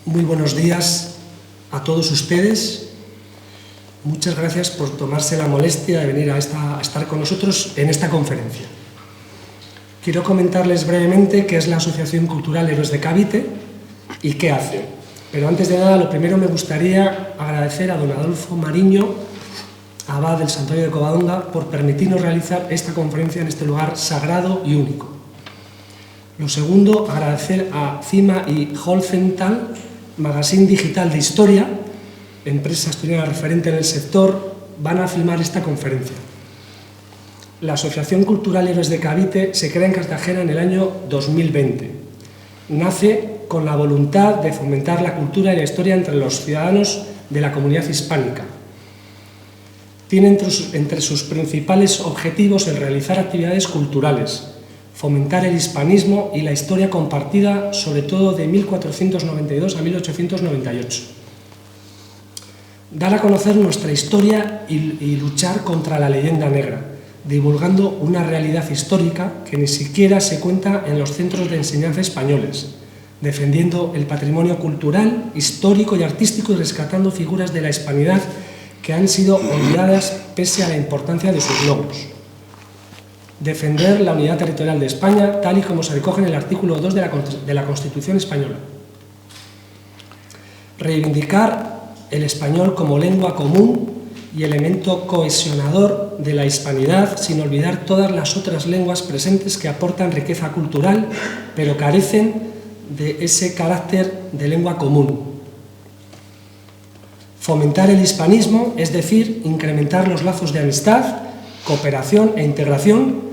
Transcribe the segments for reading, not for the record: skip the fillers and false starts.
Muy buenos días a todos ustedes. Muchas gracias por tomarse la molestia de venir a estar con nosotros en esta conferencia. Quiero comentarles brevemente qué es la Asociación Cultural Héroes de Cavite y qué hace. Pero antes de nada, lo primero me gustaría agradecer a don Adolfo Mariño, abad del Santuario de Covadonga, por permitirnos realizar esta conferencia en este lugar sagrado y único. Lo segundo, agradecer a Cima y Holzenthal, magazine digital de historia, empresa asturiana referente en el sector, van a filmar esta conferencia. La Asociación Cultural Héroes de Cavite se crea en Cartagena en el año 2020. Nace con la voluntad de fomentar la cultura y la historia entre los ciudadanos de la comunidad hispánica. Tiene entre sus principales objetivos el realizar actividades culturales, fomentar el hispanismo y la historia compartida, sobre todo de 1492 a 1898. Dar a conocer nuestra historia y luchar contra la leyenda negra, divulgando una realidad histórica que ni siquiera se cuenta en los centros de enseñanza españoles, defendiendo el patrimonio cultural, histórico y artístico y rescatando figuras de la hispanidad que han sido olvidadas pese a la importancia de sus logros. Defender la unidad territorial de España, tal y como se recoge en el artículo 2 de la Constitución española. Reivindicar el español como lengua común y elemento cohesionador de la hispanidad, sin olvidar todas las otras lenguas presentes que aportan riqueza cultural, pero carecen de ese carácter de lengua común. Fomentar el hispanismo, es decir, incrementar los lazos de amistad, cooperación e integración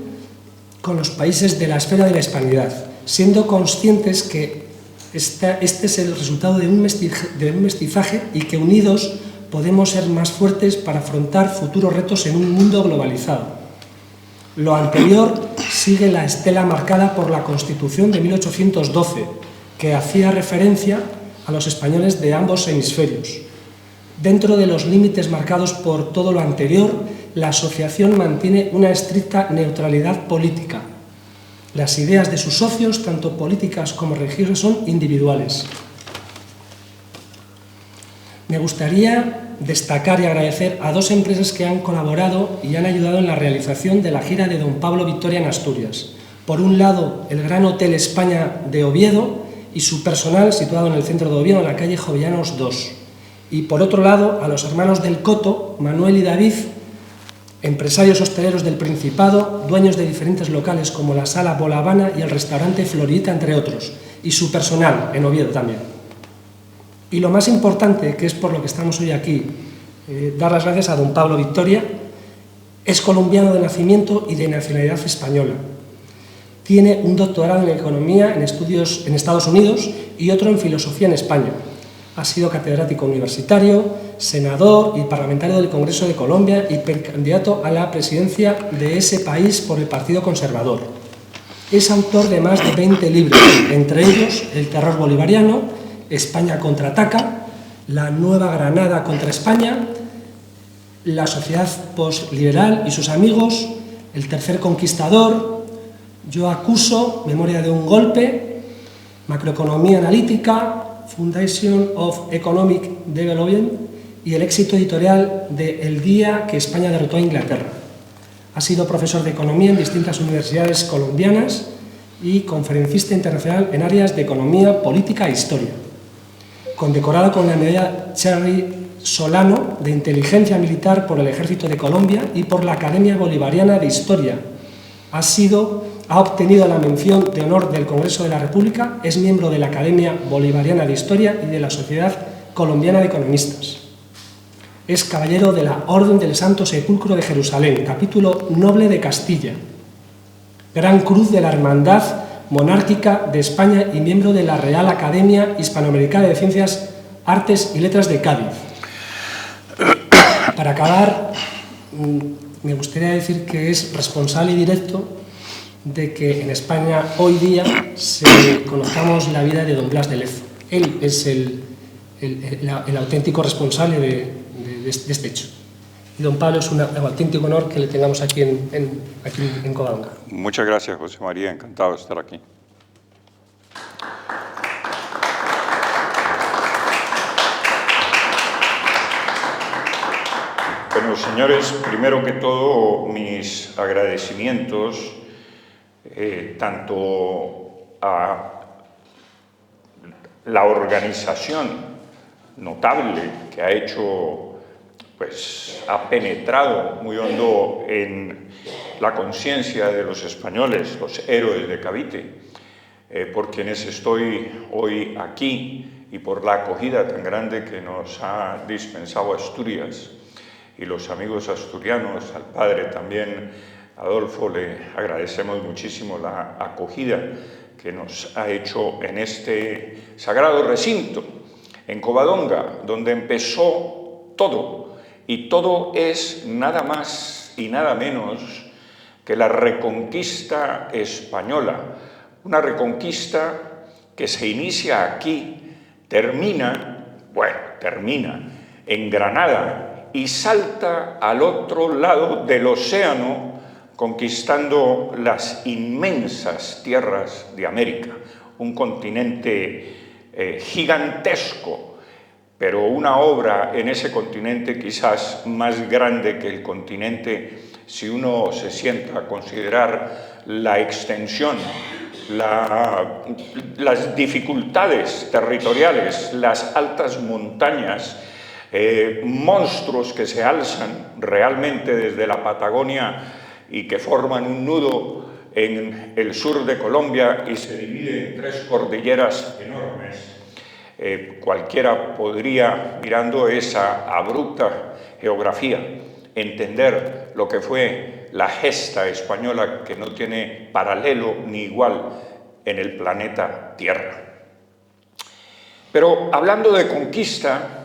con los países de la esfera de la hispanidad, siendo conscientes que este es el resultado de un mestizaje y que unidos podemos ser más fuertes para afrontar futuros retos en un mundo globalizado. Lo anterior sigue la estela marcada por la Constitución de 1812, que hacía referencia a los españoles de ambos hemisferios. Dentro de los límites marcados por todo lo anterior, la asociación mantiene una estricta neutralidad política. Las ideas de sus socios, tanto políticas como religiosas, son individuales. Me gustaría destacar y agradecer a dos empresas que han colaborado y han ayudado en la realización de la gira de Don Pablo Victoria en Asturias. Por un lado, el Gran Hotel España de Oviedo y su personal situado en el centro de Oviedo, en la calle Jovellanos 2. Y por otro lado, a los hermanos del Coto, Manuel y David, empresarios hosteleros del Principado, dueños de diferentes locales como la Sala Bola-Habana y el restaurante Florita, entre otros, y su personal en Oviedo también. Y lo más importante, que es por lo que estamos hoy aquí, dar las gracias a don Pablo Victoria. Es colombiano de nacimiento y de nacionalidad española. Tiene un doctorado en Economía en estudios en Estados Unidos y otro en Filosofía en España. Ha sido catedrático universitario, senador y parlamentario del Congreso de Colombia y precandidato a la presidencia de ese país por el Partido Conservador. Es autor de más de 20 libros, entre ellos El terror bolivariano, España contraataca, La nueva Granada contra España, La sociedad postliberal y sus amigos, El tercer conquistador, Yo acuso, Memoria de un golpe, Macroeconomía analítica, Foundation of Economic Development y el éxito editorial de El día que España derrotó a Inglaterra. Ha sido profesor de Economía en distintas universidades colombianas y conferencista internacional en áreas de Economía, Política e Historia. Condecorado con la medalla Cherry Solano de Inteligencia Militar por el Ejército de Colombia y por la Academia Bolivariana de Historia. Ha obtenido la mención de honor del Congreso de la República, es miembro de la Academia Bolivariana de Historia y de la Sociedad Colombiana de Economistas. Es caballero de la Orden del Santo Sepulcro de Jerusalén, capítulo noble de Castilla, Gran Cruz de la Hermandad Monárquica de España y miembro de la Real Academia Hispanoamericana de Ciencias, Artes y Letras de Cádiz. Para acabar, me gustaría decir que es responsable y directo de que en España hoy día conozcamos la vida de don Blas de Lezo. Él es el auténtico responsable de este hecho. Y don Pablo, es un auténtico honor que le tengamos aquí en Covadonga. Muchas gracias, José María. Encantado de estar aquí. Bueno, señores, primero que todo, mis agradecimientos tanto a la organización notable que ha hecho, pues ha penetrado muy hondo en la conciencia de los españoles, los héroes de Cavite, por quienes estoy hoy aquí y por la acogida tan grande que nos ha dispensado Asturias y los amigos asturianos. Al padre también, Adolfo, le agradecemos muchísimo la acogida que nos ha hecho en este sagrado recinto, en Covadonga, donde empezó todo, y todo es nada más y nada menos que la reconquista española, una reconquista que se inicia aquí, termina en Granada y salta al otro lado del océano, conquistando las inmensas tierras de América, un continente gigantesco, pero una obra en ese continente quizás más grande que el continente, si uno se sienta a considerar la extensión, las dificultades territoriales, las altas montañas, monstruos que se alzan realmente desde la Patagonia y que forman un nudo en el sur de Colombia y se divide en tres cordilleras enormes. Cualquiera podría, mirando esa abrupta geografía, entender lo que fue la gesta española, que no tiene paralelo ni igual en el planeta Tierra. Pero hablando de conquista,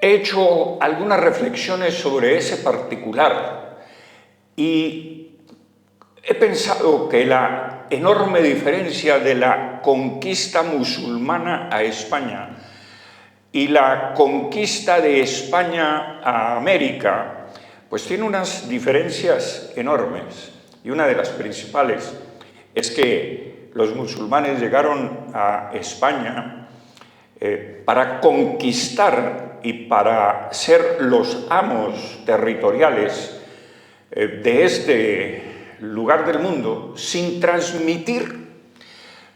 he hecho algunas reflexiones sobre ese particular y he pensado que la enorme diferencia de la conquista musulmana a España y la conquista de España a América, pues tiene unas diferencias enormes. Y una de las principales es que los musulmanes llegaron a España para conquistar y para ser los amos territoriales de este lugar del mundo, sin transmitir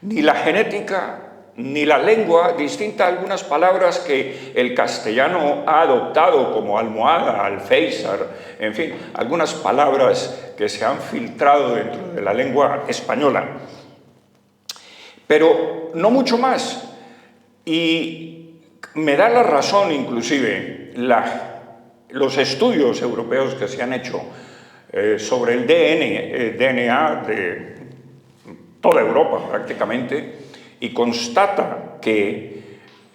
ni la genética ni la lengua, distinta a algunas palabras que el castellano ha adoptado, como almohada, alféizar, en fin, algunas palabras que se han filtrado dentro de la lengua española. Pero no mucho más. Y me da la razón, inclusive, los estudios europeos que se han hecho sobre el DNA de toda Europa prácticamente, y constata que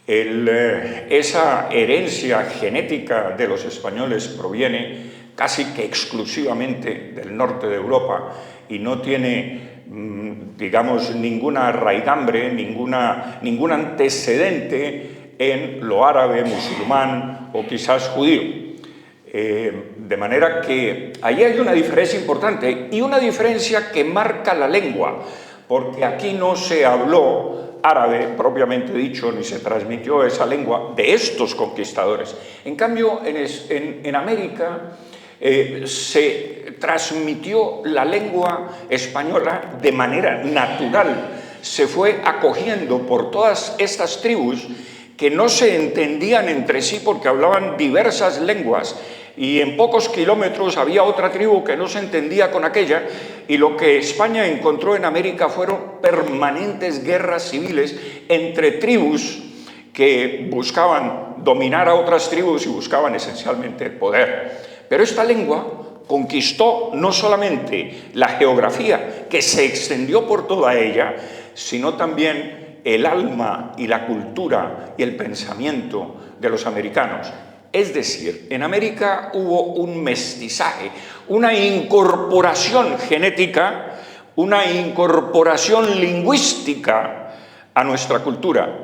esa herencia genética de los españoles proviene casi que exclusivamente del norte de Europa y no tiene, digamos, ninguna raigambre, ningún antecedente en lo árabe, musulmán o quizás judío. De manera que ahí hay una diferencia importante y una diferencia que marca la lengua, porque aquí no se habló árabe propiamente dicho, ni se transmitió esa lengua de estos conquistadores. En cambio, en América se transmitió la lengua española de manera natural. Se fue acogiendo por todas estas tribus que no se entendían entre sí porque hablaban diversas lenguas, y en pocos kilómetros había otra tribu que no se entendía con aquella, y lo que España encontró en América fueron permanentes guerras civiles entre tribus que buscaban dominar a otras tribus y buscaban esencialmente el poder. Pero esta lengua conquistó no solamente la geografía, que se extendió por toda ella, sino también el alma y la cultura y el pensamiento de los americanos. Es decir, en América hubo un mestizaje, una incorporación genética, una incorporación lingüística a nuestra cultura.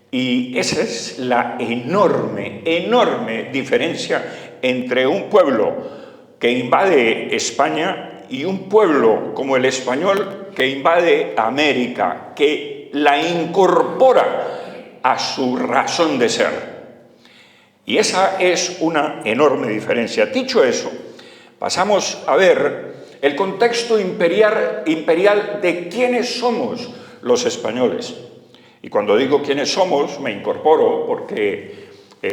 Y esa es la enorme, enorme diferencia entre un pueblo que invade España y un pueblo como el español que invade América, que la incorpora a su razón de ser. Y esa es una enorme diferencia. Dicho eso, pasamos a ver el contexto imperial de quiénes somos los españoles. Y cuando digo quiénes somos, me incorporo porque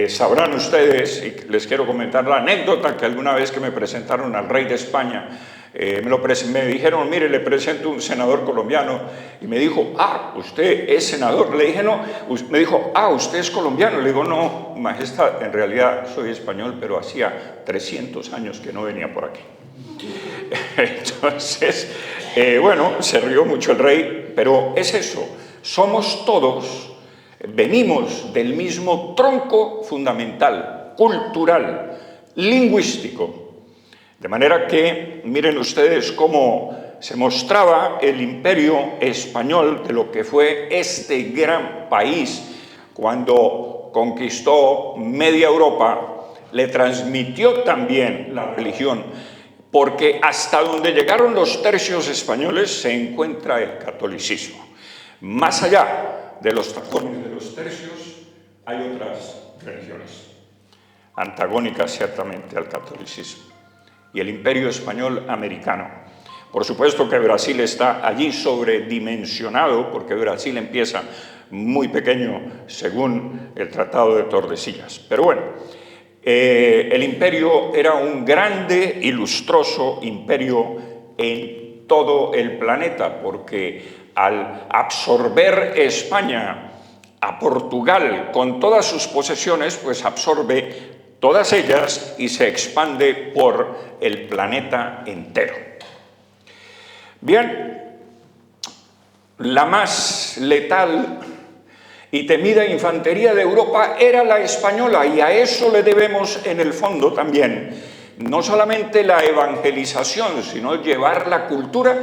sabrán ustedes, y les quiero comentar la anécdota que alguna vez que me presentaron al rey de España, me dijeron, mire, le presento un senador colombiano, y me dijo, ah, usted es senador. Le dije, no. Me dijo, ah, usted es colombiano. Le digo, no, majestad, en realidad soy español, pero hacía 300 años que no venía por aquí. Entonces, bueno, se rió mucho el rey, pero es eso, somos todos, venimos del mismo tronco fundamental, cultural, lingüístico. De manera que, miren ustedes cómo se mostraba el imperio español de lo que fue este gran país cuando conquistó media Europa, le transmitió también la religión, porque hasta donde llegaron los tercios españoles se encuentra el catolicismo. Más allá de los tacones de los tercios hay otras religiones, antagónicas ciertamente al catolicismo. Y el imperio español americano. Por supuesto que Brasil está allí sobredimensionado, porque Brasil empieza muy pequeño según el Tratado de Tordesillas. Pero bueno, el imperio era un grande y lustroso imperio en todo el planeta, porque al absorber España a Portugal con todas sus posesiones, pues absorbe todas ellas y se expande por el planeta entero. Bien, la más letal y temida infantería de Europa era la española, y a eso le debemos en el fondo también no solamente la evangelización, sino llevar la cultura,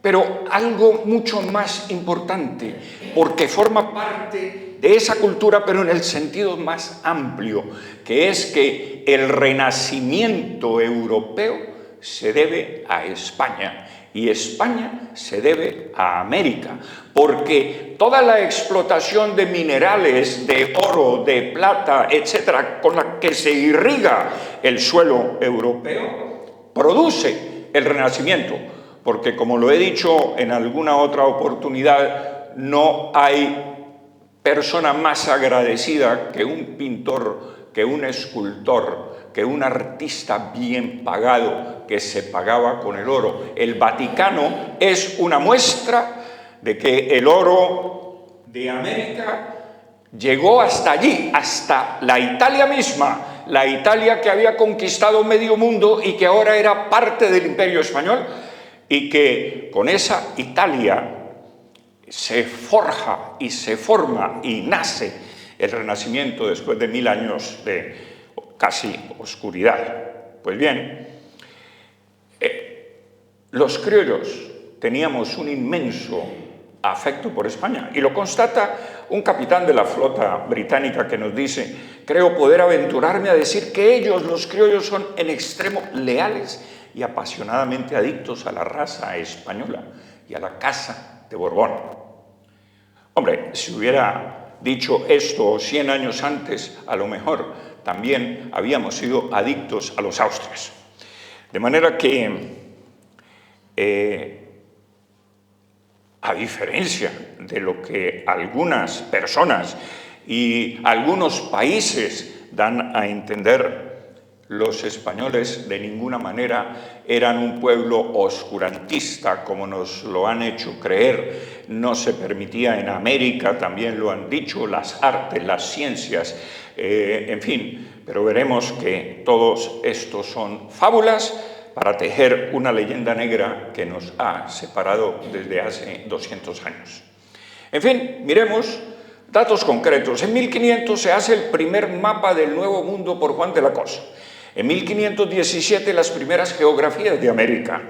pero algo mucho más importante, porque forma parte de esa cultura, pero en el sentido más amplio, que es que el renacimiento europeo se debe a España, y España se debe a América, porque toda la explotación de minerales, de oro, de plata, etcétera, con la que se irriga el suelo europeo, produce el renacimiento, porque como lo he dicho en alguna otra oportunidad, no hay persona más agradecida que un pintor, que un escultor, que un artista bien pagado, que se pagaba con el oro. El Vaticano es una muestra de que el oro de América llegó hasta allí, hasta la Italia misma, la Italia que había conquistado medio mundo y que ahora era parte del Imperio Español, y que con esa Italia se forja y se forma y nace el Renacimiento después de 1000 años de casi oscuridad. Pues bien, los criollos teníamos un inmenso afecto por España, y lo constata un capitán de la flota británica que nos dice: creo poder aventurarme a decir que ellos, los criollos, son en extremo leales y apasionadamente adictos a la raza española y a la casa de Borbón. Hombre, si hubiera dicho esto 100 años antes, a lo mejor también habíamos sido adictos a los austrias. De manera que, a diferencia de lo que algunas personas y algunos países dan a entender, los españoles de ninguna manera eran un pueblo oscurantista, como nos lo han hecho creer. No se permitía en América, también lo han dicho, las artes, las ciencias, en fin. Pero veremos que todos estos son fábulas para tejer una leyenda negra que nos ha separado desde hace 200 años. En fin, miremos datos concretos. En 1500 se hace el primer mapa del Nuevo Mundo por Juan de la Cosa. En 1517 las primeras geografías de América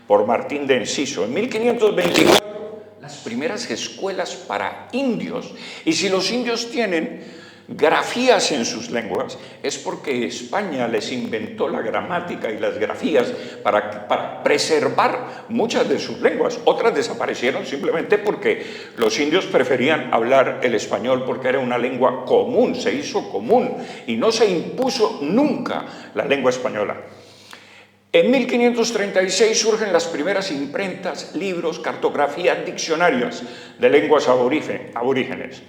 por Martín de Enciso. En 1524 las primeras escuelas para indios. Y si los indios tienen grafías en sus lenguas, es porque España les inventó la gramática y las grafías para preservar muchas de sus lenguas. Otras desaparecieron simplemente porque los indios preferían hablar el español porque era una lengua común, se hizo común y no se impuso nunca la lengua española. En 1536 surgen las primeras imprentas, libros, cartografías, diccionarios de lenguas aborígenes.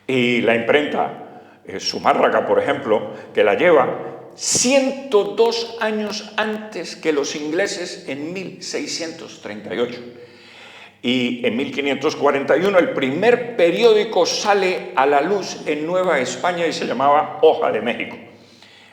Y la imprenta Zumárraga, por ejemplo, que la lleva 102 años antes que los ingleses en 1638. Y en 1541 el primer periódico sale a la luz en Nueva España y se llamaba Hoja de México.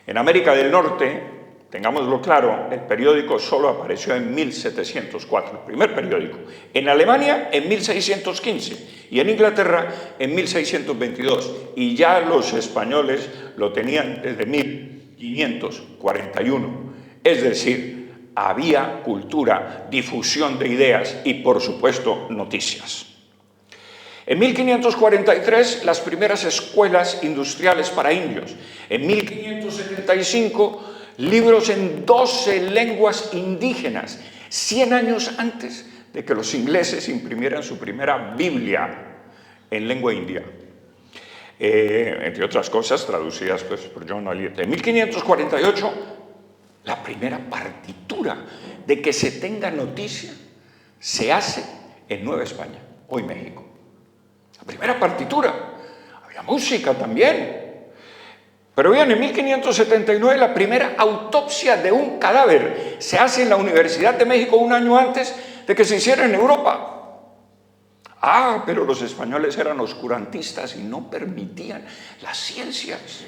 En América del Norte, tengámoslo claro, el periódico solo apareció en 1704, el primer periódico. En Alemania en 1615 y en Inglaterra en 1622. Y ya los españoles lo tenían desde 1541. Es decir, había cultura, difusión de ideas y, por supuesto, noticias. En 1543, las primeras escuelas industriales para indios. En 1575, libros en 12 lenguas indígenas, 100 años antes de que los ingleses imprimieran su primera Biblia en lengua india. Entre otras cosas, traducidas pues, por John Eliot. En 1548, la primera partitura de que se tenga noticia se hace en Nueva España, hoy México. La primera partitura. Había música también. Pero bien, en 1579 la primera autopsia de un cadáver se hace en la Universidad de México un año antes de que se hiciera en Europa. Ah, pero los españoles eran oscurantistas y no permitían las ciencias.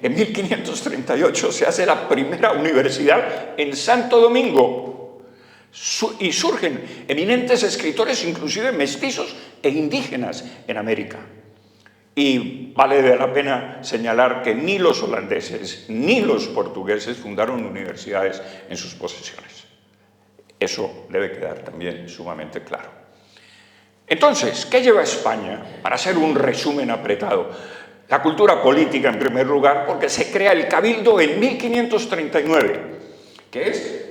En 1538 se hace la primera universidad en Santo Domingo y surgen eminentes escritores, inclusive mestizos e indígenas en América. Y vale la pena señalar que ni los holandeses ni los portugueses fundaron universidades en sus posesiones. Eso debe quedar también sumamente claro. Entonces, ¿qué lleva a España? Para hacer un resumen apretado. La cultura política, en primer lugar, porque se crea el Cabildo en 1539, que es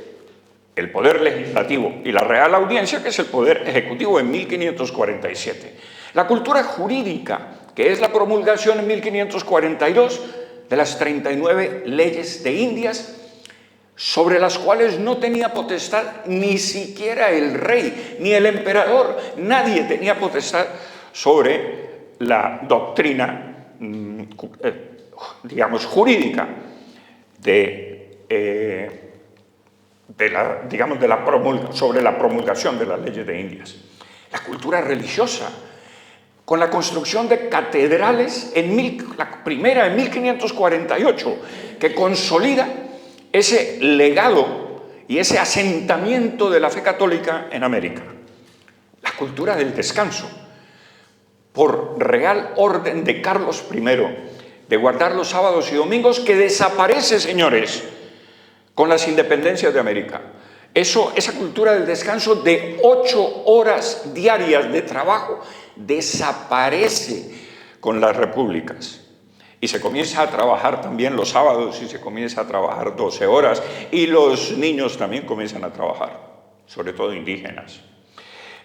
el poder legislativo, y la Real Audiencia, que es el poder ejecutivo, en 1547. La cultura jurídica, que es la promulgación en 1542 de las 39 leyes de Indias, sobre las cuales no tenía potestad ni siquiera el rey, ni el emperador. Nadie tenía potestad sobre la doctrina, digamos, jurídica sobre la promulgación de las leyes de Indias. La cultura religiosa, con la construcción de catedrales, la primera en 1548, que consolida ese legado y ese asentamiento de la fe católica en América. La cultura del descanso, por real orden de Carlos I, de guardar los sábados y domingos, que desaparece, señores, con las independencias de América. Esa cultura del descanso de 8 horas diarias de trabajo desaparece con las repúblicas. Y se comienza a trabajar también los sábados y se comienza a trabajar 12 horas y los niños también comienzan a trabajar, sobre todo indígenas.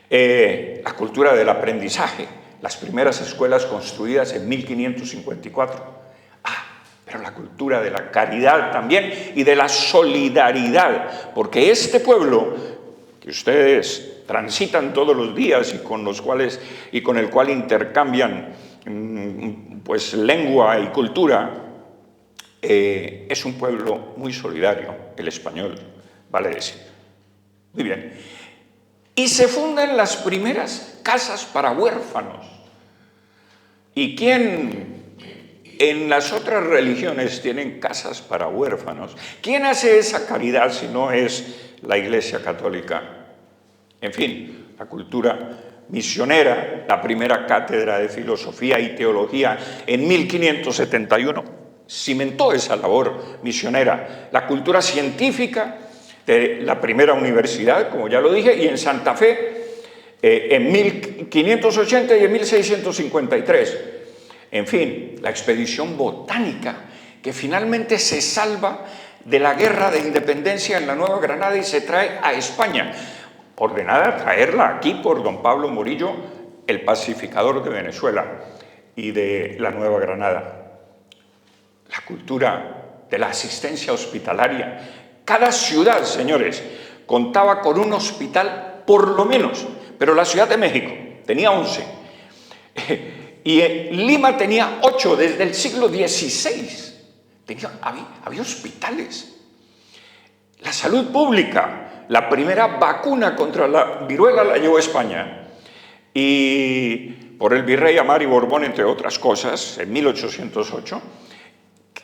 La cultura del aprendizaje, las primeras escuelas construidas en 1554. Pero la cultura de la caridad también y de la solidaridad, porque este pueblo que ustedes transitan todos los días y con el cual intercambian pues lengua y cultura, es un pueblo muy solidario, el español, vale decir. Muy bien. Y se fundan las primeras casas para huérfanos. ¿Y quién en las otras religiones tienen casas para huérfanos? ¿Quién hace esa caridad si no es la Iglesia Católica? En fin, la cultura misionera, la primera cátedra de filosofía y teología en 1571 cimentó esa labor misionera. La cultura científica de la primera universidad, como ya lo dije, y en Santa Fe en 1580 y en 1653. En fin, la expedición botánica que finalmente se salva de la guerra de independencia en la Nueva Granada y se trae a España, ordenada traerla aquí por don Pablo Morillo, el pacificador de Venezuela y de la Nueva Granada. La cultura de la asistencia hospitalaria. Cada ciudad, señores, contaba con un hospital por lo menos, pero la Ciudad de México tenía 11 y Lima tenía 8 desde el siglo XVI. Había hospitales. La salud pública, la primera vacuna contra la viruela la llevó España y por el virrey Amari Borbón, entre otras cosas, en 1808,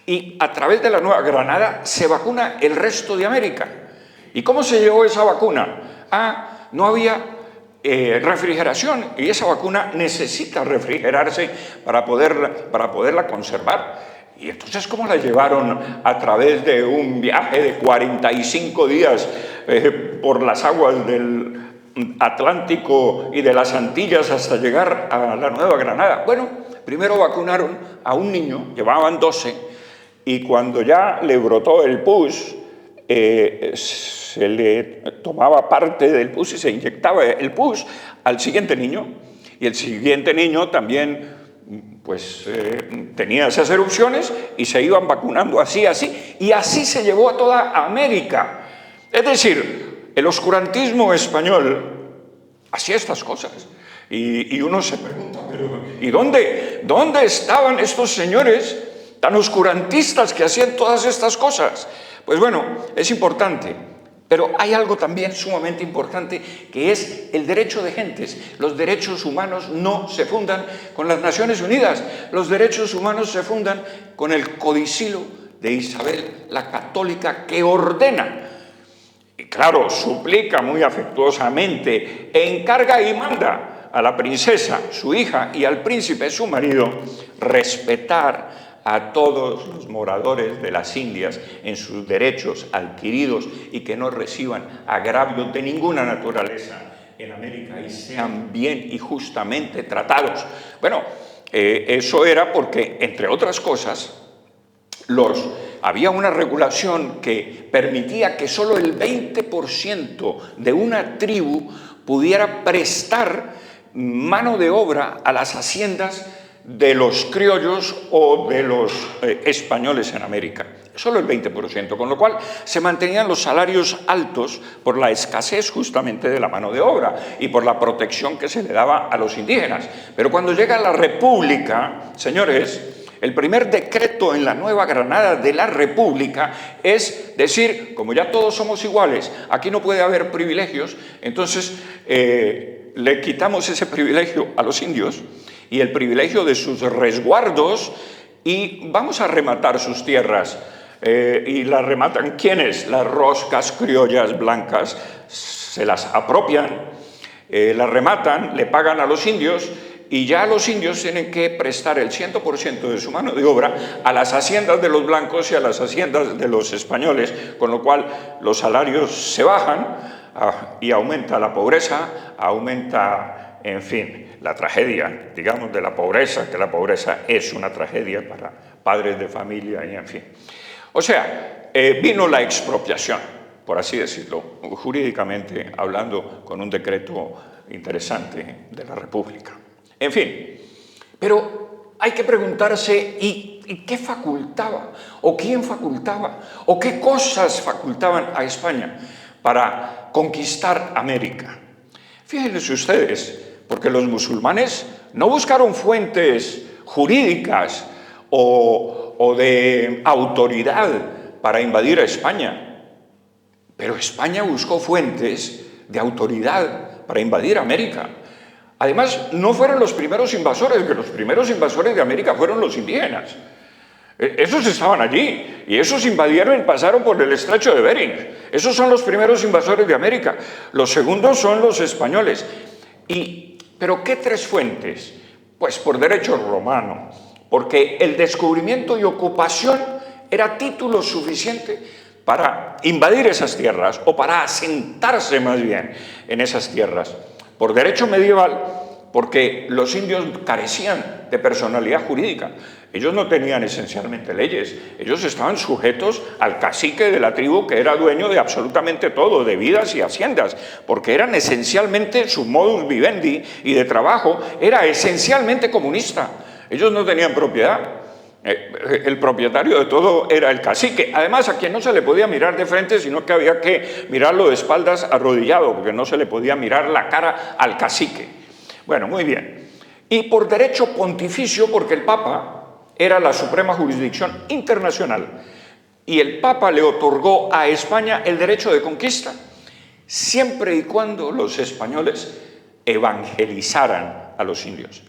y a través de la Nueva Granada se vacuna el resto de América. ¿Y cómo se llevó esa vacuna? No había refrigeración y esa vacuna necesita refrigerarse para poderla conservar. Y entonces, ¿cómo la llevaron a través de un viaje de 45 días por las aguas del Atlántico y de las Antillas hasta llegar a la Nueva Granada? Bueno, primero vacunaron a un niño, llevaban 12, y cuando ya le brotó el pus, se le tomaba parte del pus y se inyectaba el pus al siguiente niño, y el siguiente niño también tenía esas erupciones y se iban vacunando así, y así se llevó a toda América. Es decir, el oscurantismo español hacía estas cosas. Y uno se pregunta, ¿y dónde estaban estos señores tan oscurantistas que hacían todas estas cosas? Pues bueno, es importante. Pero hay algo también sumamente importante, que es el derecho de gentes. Los derechos humanos no se fundan con las Naciones Unidas. Los derechos humanos se fundan con el codicilo de Isabel la Católica, que ordena, y claro, suplica muy afectuosamente, encarga y manda a la princesa, su hija, y al príncipe, su marido, respetar a todos los moradores de las Indias en sus derechos adquiridos y que no reciban agravios de ninguna naturaleza en América y sean bien y justamente tratados. Bueno, eso era porque, entre otras cosas, había una regulación que permitía que solo el 20% de una tribu pudiera prestar mano de obra a las haciendas de los criollos o de los españoles en América. Solo el 20%, con lo cual se mantenían los salarios altos por la escasez justamente de la mano de obra y por la protección que se le daba a los indígenas. Pero cuando llega la República, señores, el primer decreto en la Nueva Granada de la República es decir, como ya todos somos iguales, aquí no puede haber privilegios, entonces le quitamos ese privilegio a los indios y el privilegio de sus resguardos y vamos a rematar sus tierras. ¿Y las rematan quiénes? Las roscas criollas blancas se las apropian, las rematan, le pagan a los indios y ya los indios tienen que prestar el 100% de su mano de obra a las haciendas de los blancos y a las haciendas de los españoles, con lo cual los salarios se bajan y aumenta la pobreza, aumenta, en fin, la tragedia, digamos, de la pobreza, que la pobreza es una tragedia para padres de familia y en fin. O sea, vino la expropiación, por así decirlo, jurídicamente hablando, con un decreto interesante de la República. En fin, pero hay que preguntarse, ¿y qué facultaba? ¿O quién facultaba? ¿O qué cosas facultaban a España para conquistar América? Fíjense ustedes, porque los musulmanes no buscaron fuentes jurídicas o de autoridad para invadir a España, pero España buscó fuentes de autoridad para invadir América. Además, no fueron los primeros invasores, que los primeros invasores de América fueron los indígenas. Esos estaban allí y esos invadieron y pasaron por el estrecho de Bering. Esos son los primeros invasores de América. Los segundos son los españoles. ¿Pero qué tres fuentes? Pues por derecho romano, porque el descubrimiento y ocupación era título suficiente para invadir esas tierras o para asentarse más bien en esas tierras. Por derecho medieval, porque los indios carecían de personalidad jurídica. Ellos no tenían esencialmente leyes, ellos estaban sujetos al cacique de la tribu que era dueño de absolutamente todo, de vidas y haciendas, porque eran esencialmente, su modus vivendi y de trabajo era esencialmente comunista. Ellos no tenían propiedad. El propietario de todo era el cacique, además a quien no se le podía mirar de frente, sino que había que mirarlo de espaldas arrodillado, porque no se le podía mirar la cara al cacique. Bueno, muy bien. Y por derecho pontificio, porque el Papa era la suprema jurisdicción internacional, y el Papa le otorgó a España el derecho de conquista, siempre y cuando los españoles evangelizaran a los indios.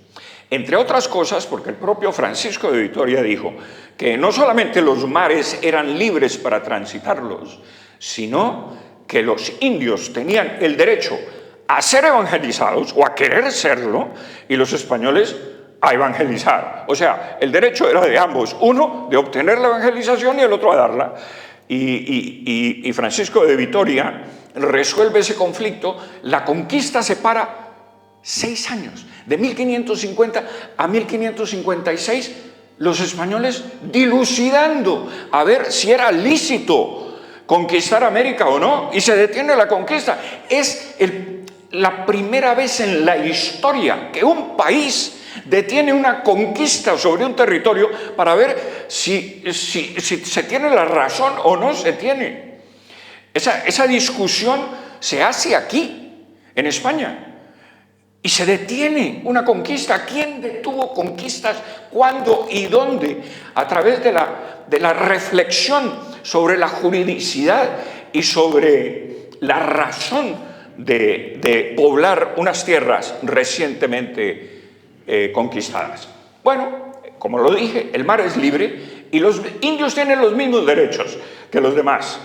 Entre otras cosas, porque el propio Francisco de Vitoria dijo que no solamente los mares eran libres para transitarlos, sino que los indios tenían el derecho a ser evangelizados o a querer serlo, y los españoles a evangelizar. O sea, el derecho era de ambos, uno de obtener la evangelización y el otro a darla. Y Francisco de Vitoria resuelve ese conflicto. La conquista separa 6 años, de 1550 a 1556, los españoles dilucidando a ver si era lícito conquistar América o no, y se detiene la conquista. Es la primera vez en la historia que un país detiene una conquista sobre un territorio para ver si se tiene la razón o no se tiene. Esa discusión se hace aquí, en España. Y se detiene una conquista. ¿Quién detuvo conquistas? ¿Cuándo y dónde? A través de la reflexión sobre la juridicidad y sobre la razón de poblar unas tierras recientemente conquistadas. Bueno, como lo dije, el mar es libre y los indios tienen los mismos derechos que los demás.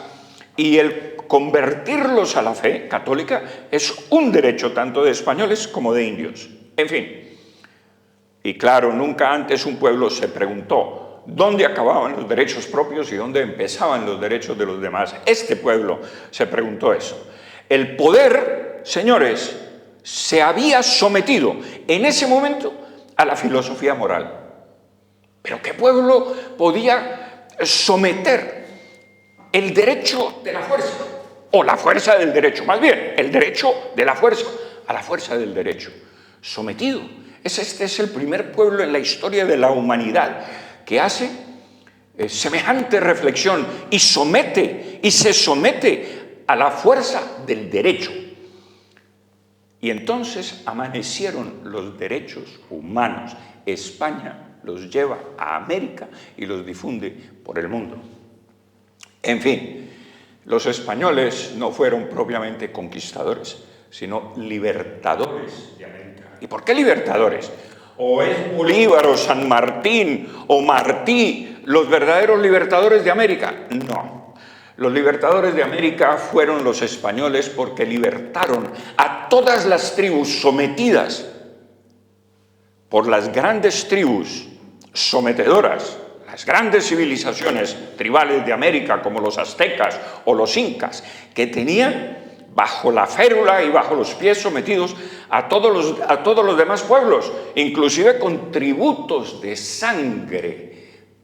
Y el convertirlos a la fe católica es un derecho tanto de españoles como de indios. En fin, y claro, nunca antes un pueblo se preguntó dónde acababan los derechos propios y dónde empezaban los derechos de los demás. Este pueblo se preguntó eso. El poder, señores, se había sometido en ese momento a la filosofía moral. ¿Pero qué pueblo podía someter el derecho de la fuerza? O la fuerza del derecho, más bien, el derecho de la fuerza a la fuerza del derecho. Sometido. Este es el primer pueblo en la historia de la humanidad que hace semejante reflexión y se somete a la fuerza del derecho. Y entonces amanecieron los derechos humanos. España los lleva a América y los difunde por el mundo. En fin, los españoles no fueron propiamente conquistadores, sino libertadores de América. ¿Y por qué libertadores? ¿O es Bolívar o San Martín o Martí los verdaderos libertadores de América? No. Los libertadores de América fueron los españoles porque libertaron a todas las tribus sometidas por las grandes tribus sometedoras, las grandes civilizaciones tribales de América, como los aztecas o los incas, que tenían bajo la férula y bajo los pies sometidos a todos los demás pueblos, inclusive con tributos de sangre.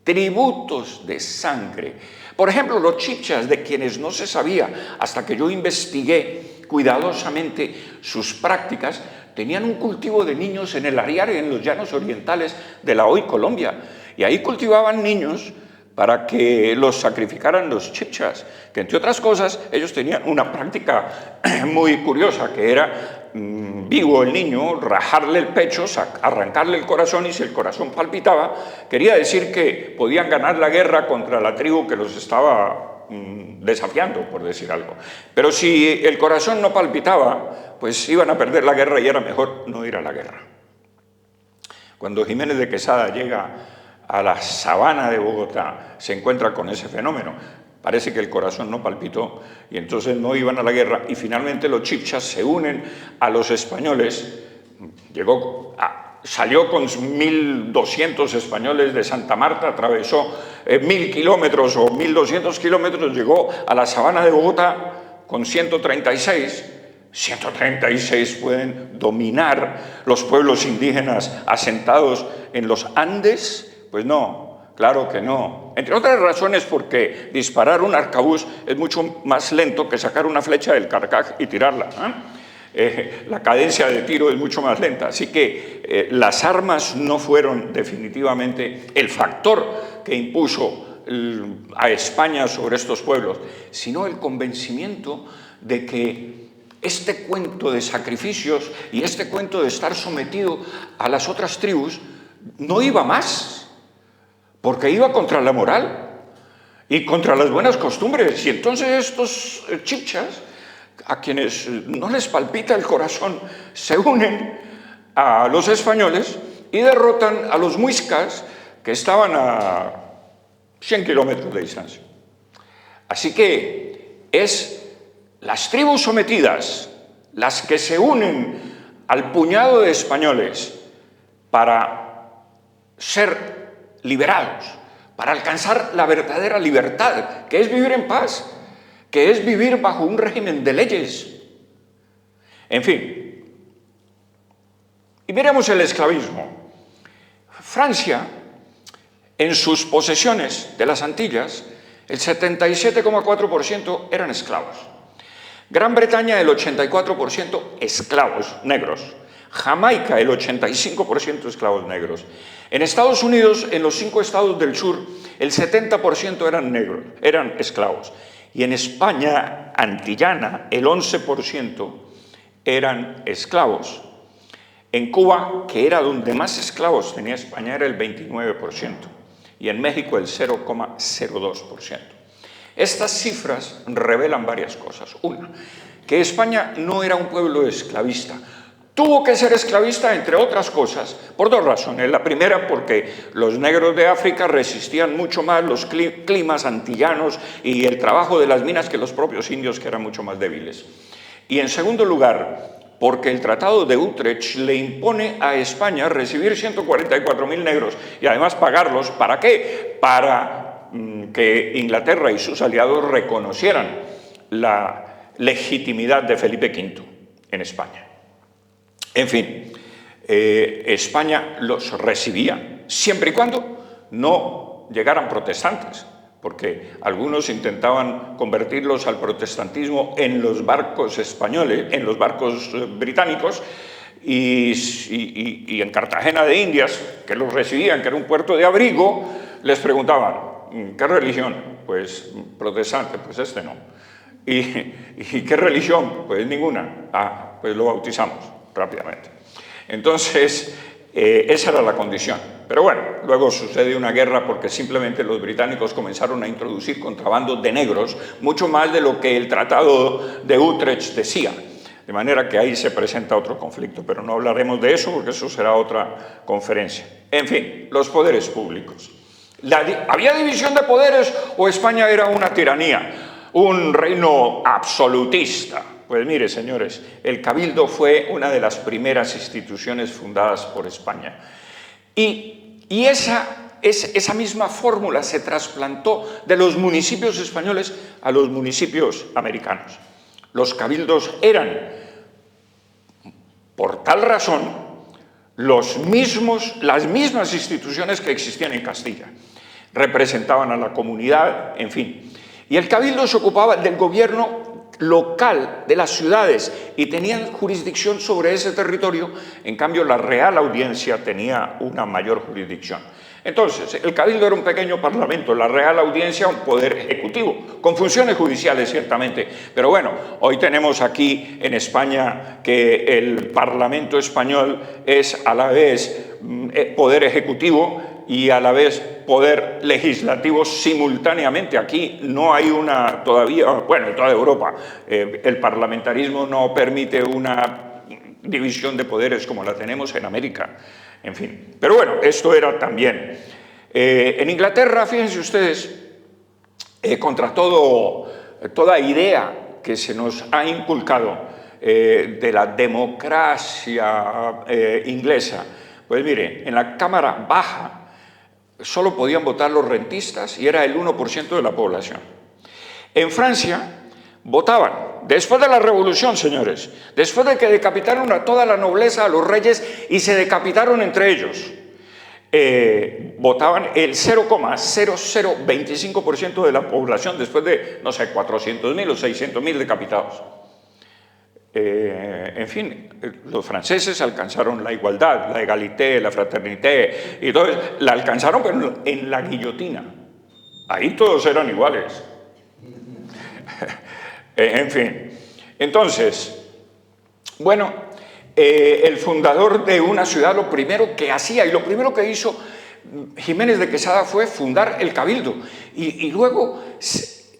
Tributos de sangre. Por ejemplo, los chibchas, de quienes no se sabía hasta que yo investigué cuidadosamente sus prácticas, tenían un cultivo de niños en el Ariare, en los llanos orientales de la hoy Colombia. Y ahí cultivaban niños para que los sacrificaran los chibchas, que entre otras cosas ellos tenían una práctica muy curiosa, que era vivo el niño, rajarle el pecho, arrancarle el corazón, y si el corazón palpitaba, quería decir que podían ganar la guerra contra la tribu que los estaba desafiando, por decir algo. Pero si el corazón no palpitaba, pues iban a perder la guerra y era mejor no ir a la guerra. Cuando Jiménez de Quesada llega a la sabana de Bogotá, se encuentra con ese fenómeno. Parece que el corazón no palpitó y entonces no iban a la guerra, y finalmente los chibchas se unen a los españoles. Salió con 1.200 españoles de Santa Marta, atravesó 1.000 kilómetros o 1.200 kilómetros, llegó a la sabana de Bogotá con 136, 136 pueden dominar los pueblos indígenas asentados en los Andes. Pues no, claro que no. Entre otras razones porque disparar un arcabuz es mucho más lento que sacar una flecha del carcaj y tirarla, la cadencia de tiro es mucho más lenta, así que las armas no fueron definitivamente el factor que impuso a España sobre estos pueblos, sino el convencimiento de que este cuento de sacrificios y este cuento de estar sometido a las otras tribus no iba más, porque iba contra la moral y contra las buenas costumbres. Y entonces estos chibchas, a quienes no les palpita el corazón, se unen a los españoles y derrotan a los muiscas, que estaban a 100 kilómetros de distancia. Así que es las tribus sometidas las que se unen al puñado de españoles para ser liberados, para alcanzar la verdadera libertad, que es vivir en paz, que es vivir bajo un régimen de leyes. En fin. Y miremos el esclavismo. Francia, en sus posesiones de las Antillas, el 77,4% eran esclavos. Gran Bretaña, el 84% esclavos negros. Jamaica, el 85% esclavos negros. En Estados Unidos, en los 5 estados del sur, el 70% eran negros, eran esclavos. Y en España antillana, el 11% eran esclavos. En Cuba, que era donde más esclavos tenía España, era el 29%. Y en México, el 0,02%. Estas cifras revelan varias cosas. Una, que España no era un pueblo esclavista. Tuvo que ser esclavista, entre otras cosas, por 2 razones. La primera, porque los negros de África resistían mucho más los climas antillanos y el trabajo de las minas que los propios indios, que eran mucho más débiles. Y en segundo lugar, porque el Tratado de Utrecht le impone a España recibir 144.000 negros y además pagarlos. ¿Para qué? Para que Inglaterra y sus aliados reconocieran la legitimidad de Felipe V en España. En fin, España los recibía siempre y cuando no llegaran protestantes, porque algunos intentaban convertirlos al protestantismo en los barcos españoles, en los barcos británicos, y en Cartagena de Indias, que los recibían, que era un puerto de abrigo, les preguntaban, ¿qué religión? Pues protestante, pues este no. ¿Y qué religión? Pues ninguna. Ah, pues lo bautizamos rápidamente. Entonces, esa era la condición. Pero bueno, luego sucede una guerra porque simplemente los británicos comenzaron a introducir contrabando de negros, mucho más de lo que el Tratado de Utrecht decía. De manera que ahí se presenta otro conflicto, pero no hablaremos de eso porque eso será otra conferencia. En fin, los poderes públicos. ¿Había división de poderes o España era una tiranía, un reino absolutista? Pues mire, señores, el Cabildo fue una de las primeras instituciones fundadas por España. Y esa misma fórmula se trasplantó de los municipios españoles a los municipios americanos. Los cabildos eran, por tal razón, las mismas instituciones que existían en Castilla. Representaban a la comunidad, en fin. Y el Cabildo se ocupaba del gobierno local de las ciudades y tenían jurisdicción sobre ese territorio. En cambio, la Real Audiencia tenía una mayor jurisdicción. Entonces, el Cabildo era un pequeño parlamento, la Real Audiencia un poder ejecutivo, con funciones judiciales ciertamente. Pero bueno, hoy tenemos aquí en España que el Parlamento español es a la vez poder ejecutivo y a la vez poder legislativo simultáneamente. Aquí no hay una todavía, bueno, en toda Europa, el parlamentarismo no permite una división de poderes como la tenemos en América. En fin, pero bueno, esto era también. En Inglaterra, fíjense ustedes, contra toda idea que se nos ha inculcado de la democracia inglesa, pues mire, en la Cámara Baja solo podían votar los rentistas y era el 1% de la población. En Francia votaban. Después de la revolución, señores, después de que decapitaron a toda la nobleza, a los reyes, y se decapitaron entre ellos, votaban el 0,0025% de la población después de, no sé, 400.000 o 600.000 decapitados. En fin, los franceses alcanzaron la igualdad, la égalité, la fraternité, y todo, la alcanzaron, pero en la guillotina. Ahí todos eran iguales. En fin, entonces, bueno, el fundador de una ciudad lo primero que hacía y lo primero que hizo Jiménez de Quesada fue fundar el Cabildo y luego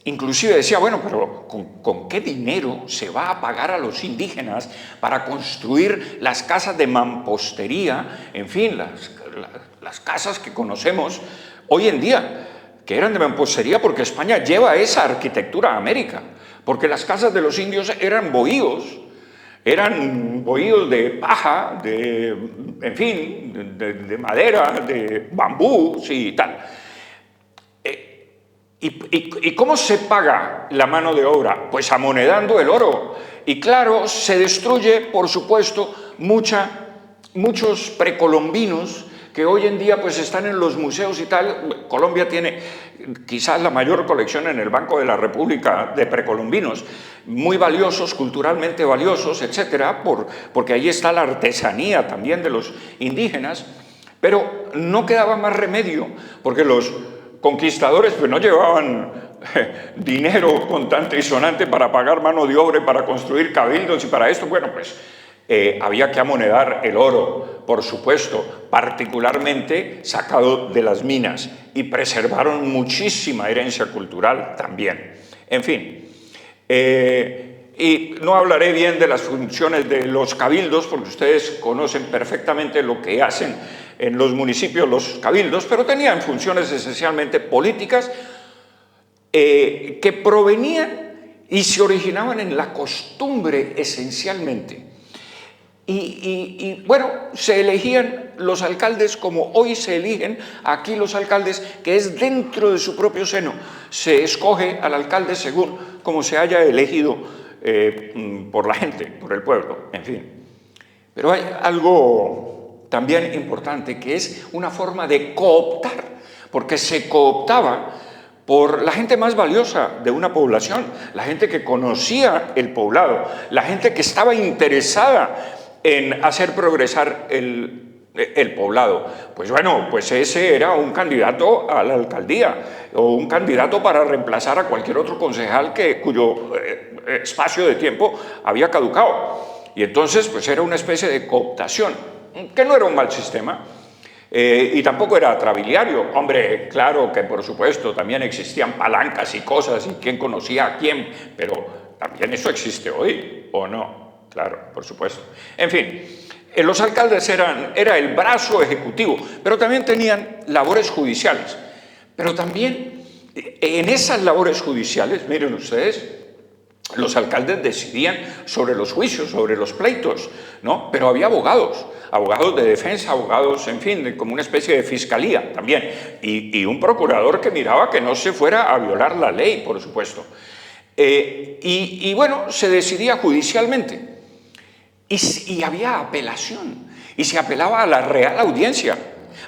inclusive decía, bueno, pero ¿con qué dinero se va a pagar a los indígenas para construir las casas de mampostería, en fin, las casas que conocemos hoy en día, que eran de mampostería porque España lleva esa arquitectura a América? Porque las casas de los indios eran bohíos de paja, en fin, de madera, de bambú, sí, y tal. ¿Y cómo se paga la mano de obra? Pues amonedando el oro. Y claro, se destruye, por supuesto, muchos precolombinos que hoy en día pues están en los museos y tal. Colombia tiene quizás la mayor colección en el Banco de la República de precolombinos, muy valiosos, culturalmente valiosos, etcétera, porque ahí está la artesanía también de los indígenas, pero no quedaba más remedio, porque los conquistadores pues no llevaban dinero contante y sonante para pagar mano de obra y para construir cabildos y para esto, bueno, pues había que amonedar el oro, por supuesto, particularmente sacado de las minas, y preservaron muchísima herencia cultural también. En fin, y no hablaré bien de las funciones de los cabildos, porque ustedes conocen perfectamente lo que hacen en los municipios los cabildos, pero tenían funciones esencialmente políticas que provenían y se originaban en la costumbre esencialmente. Y bueno, se elegían los alcaldes como hoy se eligen aquí los alcaldes, que es dentro de su propio seno. Se escoge al alcalde según como se haya elegido por la gente, por el pueblo, en fin. Pero hay algo también importante, que es una forma de cooptar, porque se cooptaba por la gente más valiosa de una población, la gente que conocía el poblado, la gente que estaba interesada en hacer progresar el poblado. Pues bueno, pues ese era un candidato a la alcaldía o un candidato para reemplazar a cualquier otro concejal cuyo espacio de tiempo había caducado. Y entonces pues era una especie de cooptación, que no era un mal sistema. Y tampoco era trabiliario. Hombre, claro que por supuesto también existían palancas y cosas y quién conocía a quién, pero también eso existe hoy, ¿o no? Claro, por supuesto. En fin, los alcaldes era el brazo ejecutivo, pero también tenían labores judiciales. Pero también en esas labores judiciales, miren ustedes, los alcaldes decidían sobre los juicios, sobre los pleitos, ¿no? Pero había abogados de defensa, abogados, en fin, como una especie de fiscalía también, y un procurador que miraba que no se fuera a violar la ley, por supuesto. Y bueno, se decidía judicialmente. Y había apelación, y se apelaba a la Real Audiencia.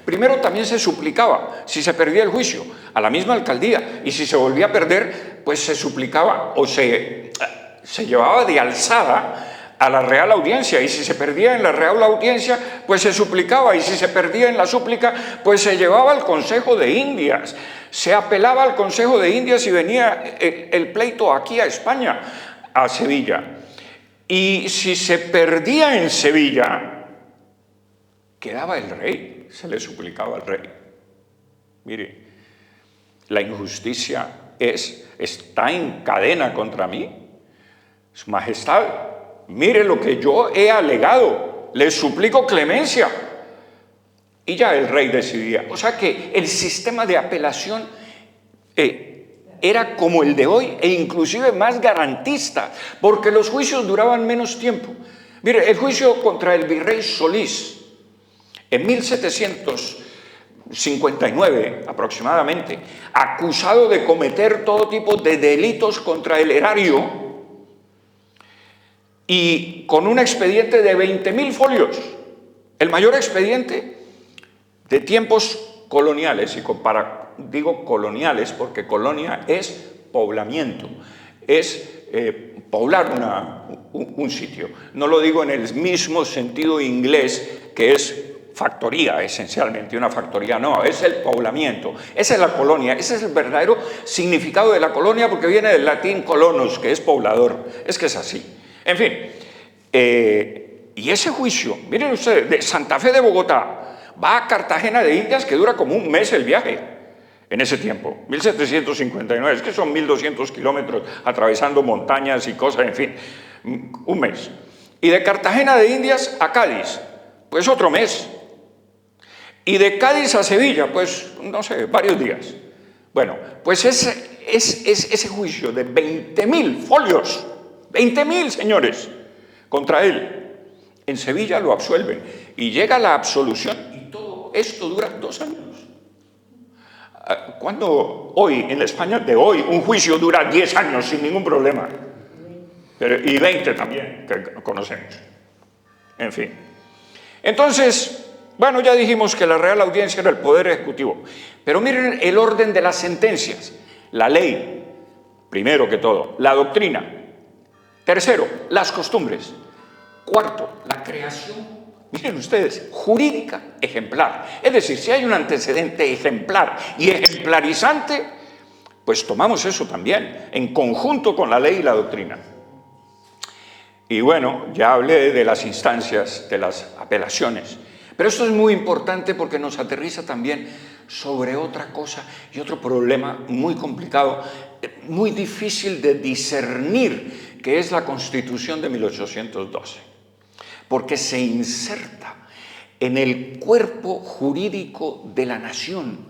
Primero también se suplicaba, si se perdía el juicio, a la misma alcaldía, y si se volvía a perder, pues se suplicaba o se llevaba de alzada a la Real Audiencia, y si se perdía en la Real Audiencia, pues se suplicaba, y si se perdía en la súplica, pues se llevaba al Consejo de Indias, se apelaba al Consejo de Indias y venía el pleito aquí a España, a Sevilla. Y si se perdía en Sevilla, quedaba el rey, se le suplicaba al rey. Mire, la injusticia está en cadena contra mí. Su Majestad, mire lo que yo he alegado, le suplico clemencia. Y ya el rey decidía. O sea que el sistema de apelación era como el de hoy e inclusive más garantista, porque los juicios duraban menos tiempo. Mire, el juicio contra el virrey Solís en 1759 aproximadamente, acusado de cometer todo tipo de delitos contra el erario, y con un expediente de 20.000 folios, el mayor expediente de tiempos coloniales, y digo coloniales porque colonia es poblamiento, es poblar un sitio. No lo digo en el mismo sentido inglés, que es factoría, esencialmente. Una factoría no, es el poblamiento. Esa es la colonia, ese es el verdadero significado de la colonia, porque viene del latín colonus, que es poblador. Es que es así. En fin, y ese juicio, miren ustedes, de Santa Fe de Bogotá va a Cartagena de Indias, que dura como un mes el viaje. En ese tiempo, 1759, es que son 1.200 kilómetros atravesando montañas y cosas, en fin, un mes. Y de Cartagena de Indias a Cádiz, pues otro mes. Y de Cádiz a Sevilla, pues, no sé, varios días. Bueno, pues ese juicio de 20.000 folios, 20.000 señores, contra él, en Sevilla lo absuelven. Y llega la absolución, y todo esto dura 2 años. Cuando hoy, en la España de hoy, un juicio dura 10 años sin ningún problema. Y 20 también, que conocemos. En fin. Entonces, bueno, ya dijimos que la Real Audiencia era el poder ejecutivo. Pero miren el orden de las sentencias. La ley, primero que todo. La doctrina. Tercero, las costumbres. Cuarto, la creación, miren ustedes, jurídica ejemplar. Es decir, si hay un antecedente ejemplar y ejemplarizante, pues tomamos eso también, en conjunto con la ley y la doctrina. Y bueno, ya hablé de las instancias, de las apelaciones. Pero esto es muy importante porque nos aterriza también sobre otra cosa y otro problema muy complicado, muy difícil de discernir, que es la Constitución de 1812. Porque se inserta en el cuerpo jurídico de la nación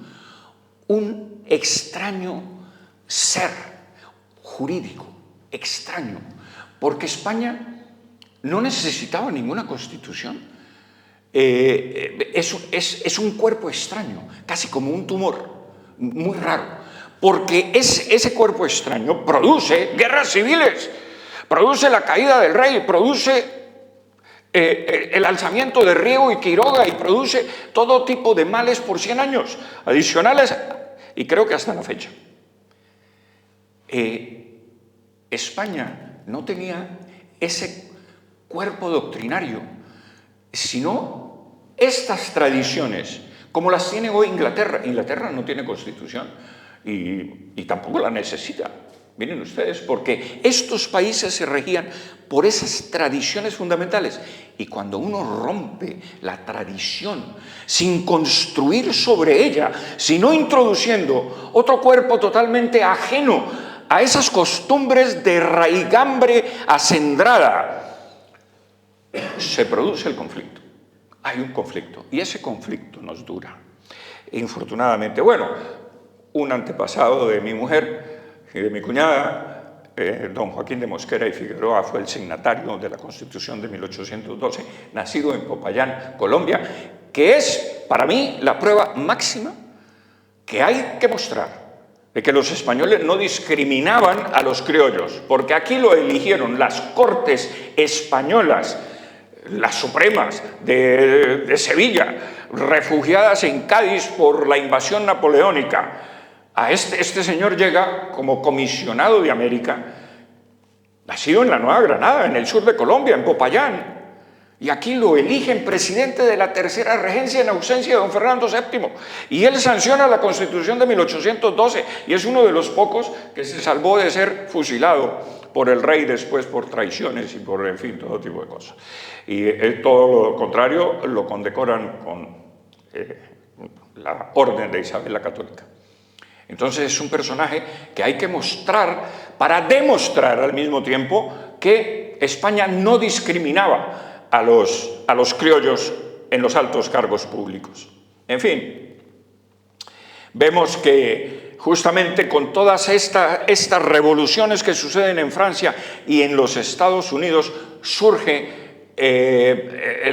un extraño ser jurídico, extraño, porque España no necesitaba ninguna constitución. Es un cuerpo extraño, casi como un tumor, muy raro, porque ese cuerpo extraño produce guerras civiles, produce la caída del rey, produce el alzamiento de Riego y Quiroga, y produce todo tipo de males por 100 años adicionales, y creo que hasta la fecha. España no tenía ese cuerpo doctrinario, sino estas tradiciones, como las tiene hoy Inglaterra. Inglaterra no tiene constitución y tampoco la necesita. Miren ustedes, porque estos países se regían por esas tradiciones fundamentales. Y cuando uno rompe la tradición sin construir sobre ella, sino introduciendo otro cuerpo totalmente ajeno a esas costumbres de raigambre acendrada, se produce el conflicto. Hay un conflicto, y ese conflicto nos dura. Infortunadamente, bueno, un antepasado de mi mujer y de mi cuñada, don Joaquín de Mosquera y Figueroa, fue el signatario de la Constitución de 1812, nacido en Popayán, Colombia, que es, para mí, la prueba máxima que hay que mostrar de que los españoles no discriminaban a los criollos, porque aquí lo eligieron las Cortes españolas, las Supremas de Sevilla, refugiadas en Cádiz por la invasión napoleónica. Este señor llega como comisionado de América, nacido en la Nueva Granada, en el sur de Colombia, en Popayán, y aquí lo eligen presidente de la tercera regencia en ausencia de don Fernando VII, y él sanciona la Constitución de 1812, y es uno de los pocos que se salvó de ser fusilado por el rey después por traiciones y por, en fin, todo tipo de cosas. Y todo lo contrario lo condecoran con la Orden de Isabel la Católica. Entonces es un personaje que hay que mostrar para demostrar al mismo tiempo que España no discriminaba a los criollos en los altos cargos públicos. En fin, vemos que justamente con todas estas revoluciones que suceden en Francia y en los Estados Unidos surge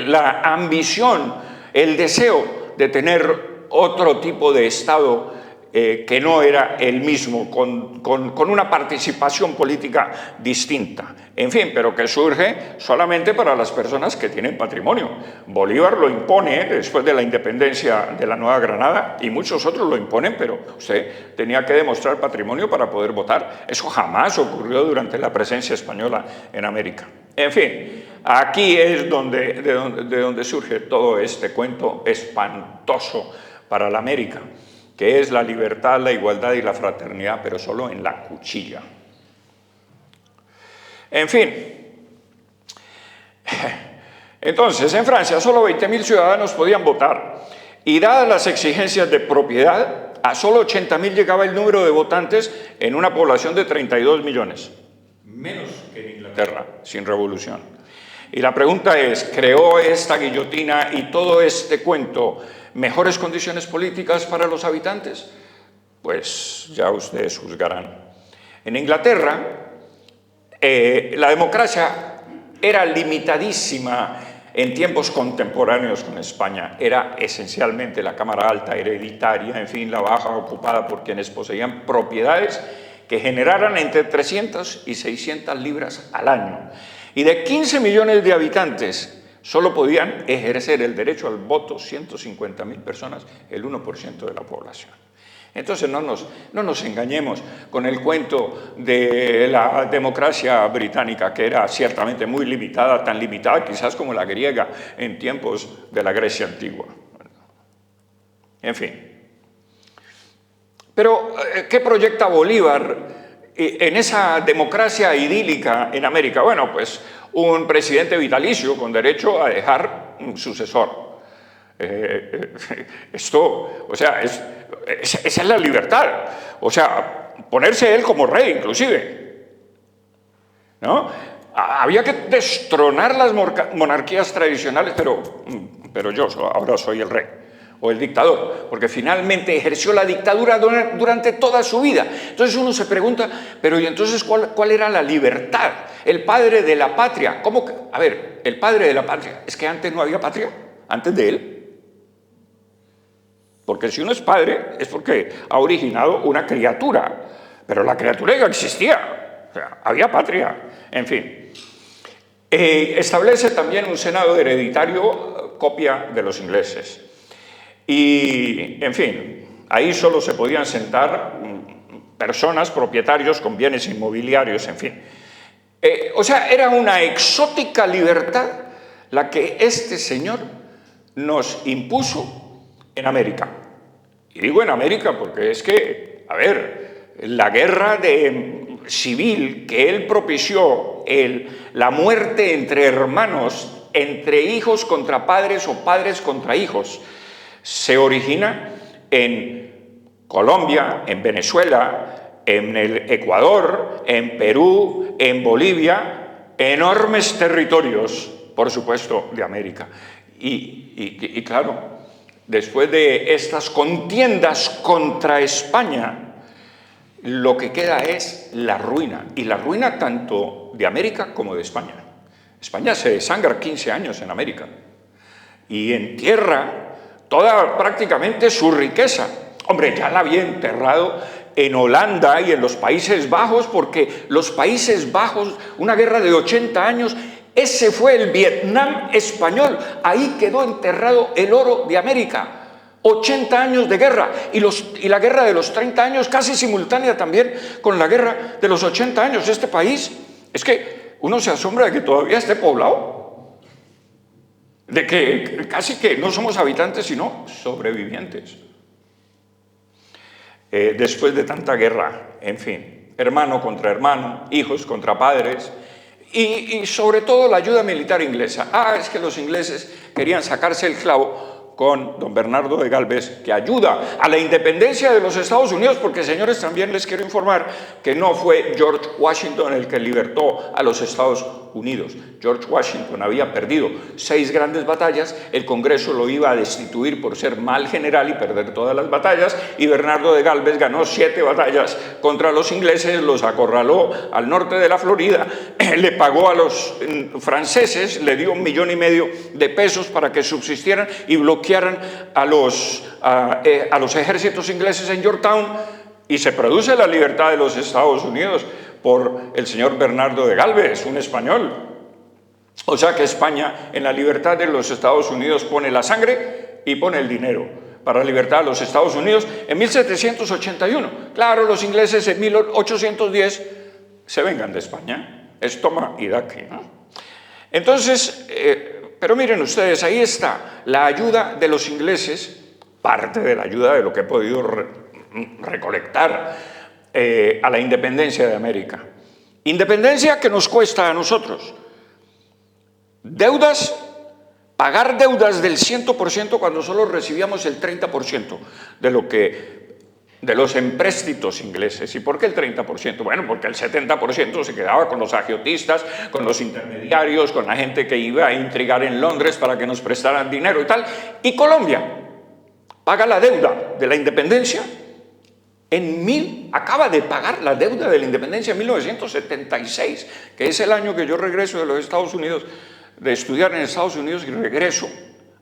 la ambición, el deseo de tener otro tipo de Estado que no era el mismo, con una participación política distinta. En fin, pero que surge solamente para las personas que tienen patrimonio. Bolívar lo impone después de la independencia de la Nueva Granada y muchos otros lo imponen, pero usted tenía que demostrar patrimonio para poder votar. Eso jamás ocurrió durante la presencia española en América. En fin, aquí es de donde surge todo este cuento espantoso para la América, que es la libertad, la igualdad y la fraternidad, pero solo en la cuchilla. En fin, entonces en Francia solo 20.000 ciudadanos podían votar y dadas las exigencias de propiedad, a solo 80.000 llegaba el número de votantes en una población de 32 millones, menos que en Inglaterra, sin revolución. Y la pregunta es, ¿creó esta guillotina y todo este cuento mejores condiciones políticas para los habitantes? Pues ya ustedes juzgarán. En Inglaterra, la democracia era limitadísima en tiempos contemporáneos con España. Era esencialmente la Cámara Alta hereditaria, en fin, la baja ocupada por quienes poseían propiedades que generaran entre 300 y 600 libras al año. Y de 15 millones de habitantes, solo podían ejercer el derecho al voto 150.000 personas, el 1% de la población. Entonces no nos engañemos con el cuento de la democracia británica, que era ciertamente muy limitada, tan limitada quizás como la griega en tiempos de la Grecia antigua. En fin. Pero, ¿qué proyecta Bolívar en esa democracia idílica en América? Bueno, pues un presidente vitalicio con derecho a dejar un sucesor. Esto, o sea, esa es la libertad. O sea, ponerse él como rey, inclusive, ¿no? Había que destronar las monarquías tradicionales, pero yo ahora soy el rey o el dictador, porque finalmente ejerció la dictadura durante toda su vida. Entonces uno se pregunta, pero ¿y entonces cuál era la libertad? El padre de la patria. ¿Cómo que? A ver, el padre de la patria, ¿es que antes no había patria? ¿Antes de él? Porque si uno es padre es porque ha originado una criatura, pero la criatura ya existía, o sea, había patria, en fin. Establece también un senado hereditario, copia de los ingleses. Y, en fin, ahí solo se podían sentar personas, propietarios con bienes inmobiliarios, en fin. O sea, era una exótica libertad la que este señor nos impuso en América. Y digo en América porque es que, a ver, la guerra civil que él propició, la muerte entre hermanos, entre hijos contra padres o padres contra hijos, se origina en Colombia, en Venezuela, en el Ecuador, en Perú, en Bolivia, enormes territorios, por supuesto, de América. Y claro, después de estas contiendas contra España, lo que queda es la ruina, y la ruina tanto de América como de España. España se desangra 15 años en América y entierra toda prácticamente su riqueza. Hombre, ya la había enterrado en Holanda y en los Países Bajos, porque los Países Bajos, una guerra de 80 años, ese fue el Vietnam español, ahí quedó enterrado el oro de América. 80 años de guerra, y la guerra de los 30 años casi simultánea también con la guerra de los 80 años. Este país, es que uno se asombra de que todavía esté poblado, de que casi que no somos habitantes sino sobrevivientes. Después de tanta guerra, en fin, hermano contra hermano, hijos contra padres, y sobre todo la ayuda militar inglesa. Es que los ingleses querían sacarse el clavo con don Bernardo de Galvez, que ayuda a la independencia de los Estados Unidos, porque, señores, también les quiero informar que no fue George Washington el que libertó a los Estados Unidos. George Washington había perdido 6 grandes batallas, el Congreso lo iba a destituir por ser mal general y perder todas las batallas, y Bernardo de Galvez ganó 7 batallas contra los ingleses, los acorraló al norte de la Florida, le pagó a los franceses, le dio $1,5 millones de pesos para que subsistieran y bloquearan a los ejércitos ingleses en Yorktown, y se produce la libertad de los Estados Unidos por el señor Bernardo de Galvez, un español. O sea que España, en la libertad de los Estados Unidos, pone la sangre y pone el dinero para la libertad de los Estados Unidos en 1781. Claro, los ingleses en 1810 se vengan de España. Es toma y daque, ¿no? Entonces, pero miren ustedes, ahí está la ayuda de los ingleses, parte de la ayuda de lo que he podido recolectar a la independencia de América. Independencia que nos cuesta a nosotros. Deudas, pagar deudas del 100% cuando solo recibíamos el 30% de los empréstitos ingleses. ¿Y por qué el 30%? Bueno, porque el 70% se quedaba con los agiotistas, con los intermediarios, con la gente que iba a intrigar en Londres para que nos prestaran dinero y tal. Y Colombia paga la deuda de la independencia. Acaba de pagar la deuda de la independencia en 1976, que es el año que yo regreso de los Estados Unidos, de estudiar en Estados Unidos, y regreso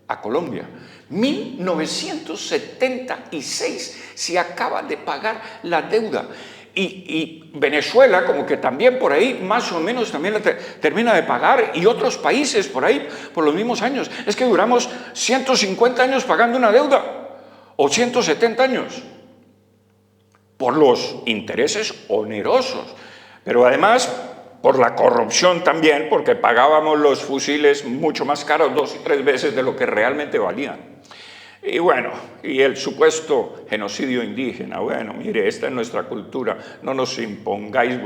a Colombia. 1976 se acaba de pagar la deuda. Y Venezuela, como que también por ahí, más o menos también la termina de pagar, y otros países por ahí, por los mismos años. Es que duramos 150 años pagando una deuda, o 170 años. Por los intereses onerosos, pero además por la corrupción también, porque pagábamos los fusiles mucho más caros, 2 y 3 veces de lo que realmente valían. Y bueno, y el supuesto genocidio indígena. Bueno, mire, esta es nuestra cultura, no nos impongáis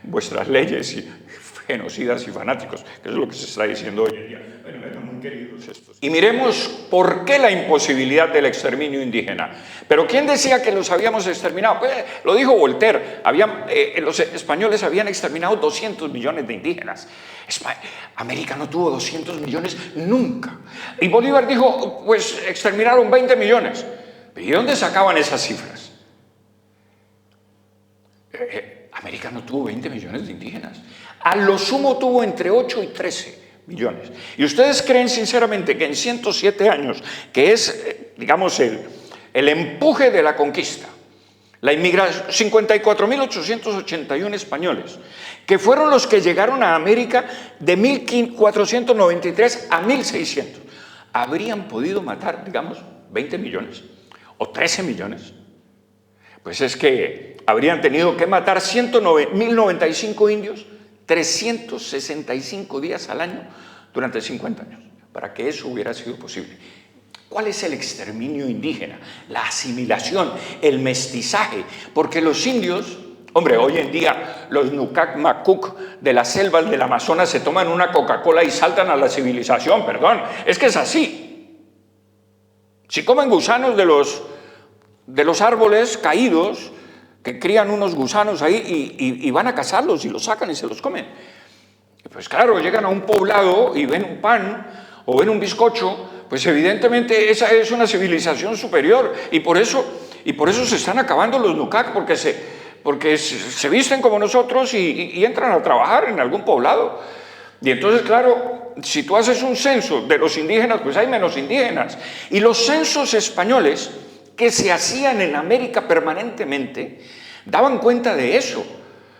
vuestras leyes genocidas y fanáticos, que es lo que se está diciendo hoy en día. Bueno, eran muy queridos estos. Y miremos por qué la imposibilidad del exterminio indígena. Pero ¿quién decía que los habíamos exterminado? Pues, lo dijo Voltaire, los españoles habían exterminado 200 millones de indígenas. América no tuvo 200 millones nunca. Y Bolívar dijo, pues exterminaron 20 millones. ¿Y de dónde sacaban esas cifras? América no tuvo 20 millones de indígenas. A lo sumo tuvo entre 8 y 13 millones. ¿Y ustedes creen sinceramente que en 107 años, que es, digamos, el empuje de la conquista, la inmigración, 54.881 españoles, que fueron los que llegaron a América de 1493 a 1600, habrían podido matar, digamos, 20 millones o 13 millones? Pues es que habrían tenido que matar 1.095 indios 365 días al año durante 50 años para que eso hubiera sido posible. ¿Cuál es el exterminio indígena? La asimilación, el mestizaje, porque los indios, hombre, hoy en día los Nucac Macuc de las selvas del Amazonas se toman una Coca-Cola y saltan a la civilización, perdón, es que es así. Si comen gusanos de los árboles caídos, que crían unos gusanos ahí y van a cazarlos y los sacan y se los comen. Pues claro, llegan a un poblado y ven un pan o ven un bizcocho, pues evidentemente esa es una civilización superior, y por eso se están acabando los Nucac, porque se visten como nosotros y entran a trabajar en algún poblado. Y entonces, claro, si tú haces un censo de los indígenas, pues hay menos indígenas. Y los censos españoles que se hacían en América permanentemente daban cuenta de eso,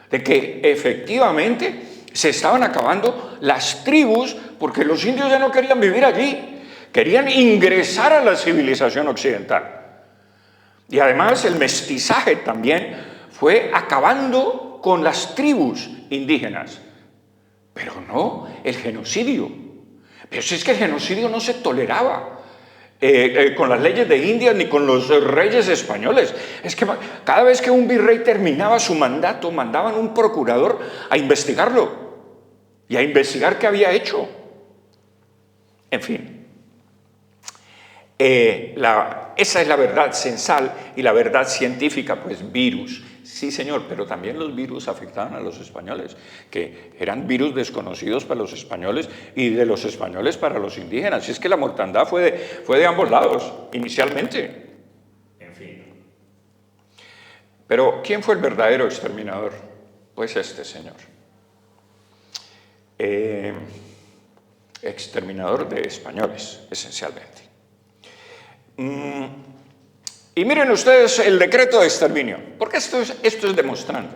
de que efectivamente se estaban acabando las tribus, porque los indios ya no querían vivir allí, querían ingresar a la civilización occidental. Y además el mestizaje también fue acabando con las tribus indígenas. Pero no el genocidio. Pero si es que el genocidio no se toleraba con las leyes de India ni con los reyes españoles. Es que cada vez que un virrey terminaba su mandato, mandaban un procurador a investigarlo y a investigar qué había hecho. En fin, esa es la verdad censal y la verdad científica, pues virus. Sí, señor, pero también los virus afectaban a los españoles, que eran virus desconocidos para los españoles y de los españoles para los indígenas. Y es que la mortandad fue de ambos lados, inicialmente. En fin. Pero, ¿quién fue el verdadero exterminador? Pues este señor. Exterminador de españoles, esencialmente. Y miren ustedes el decreto de exterminio, porque esto es demostrando.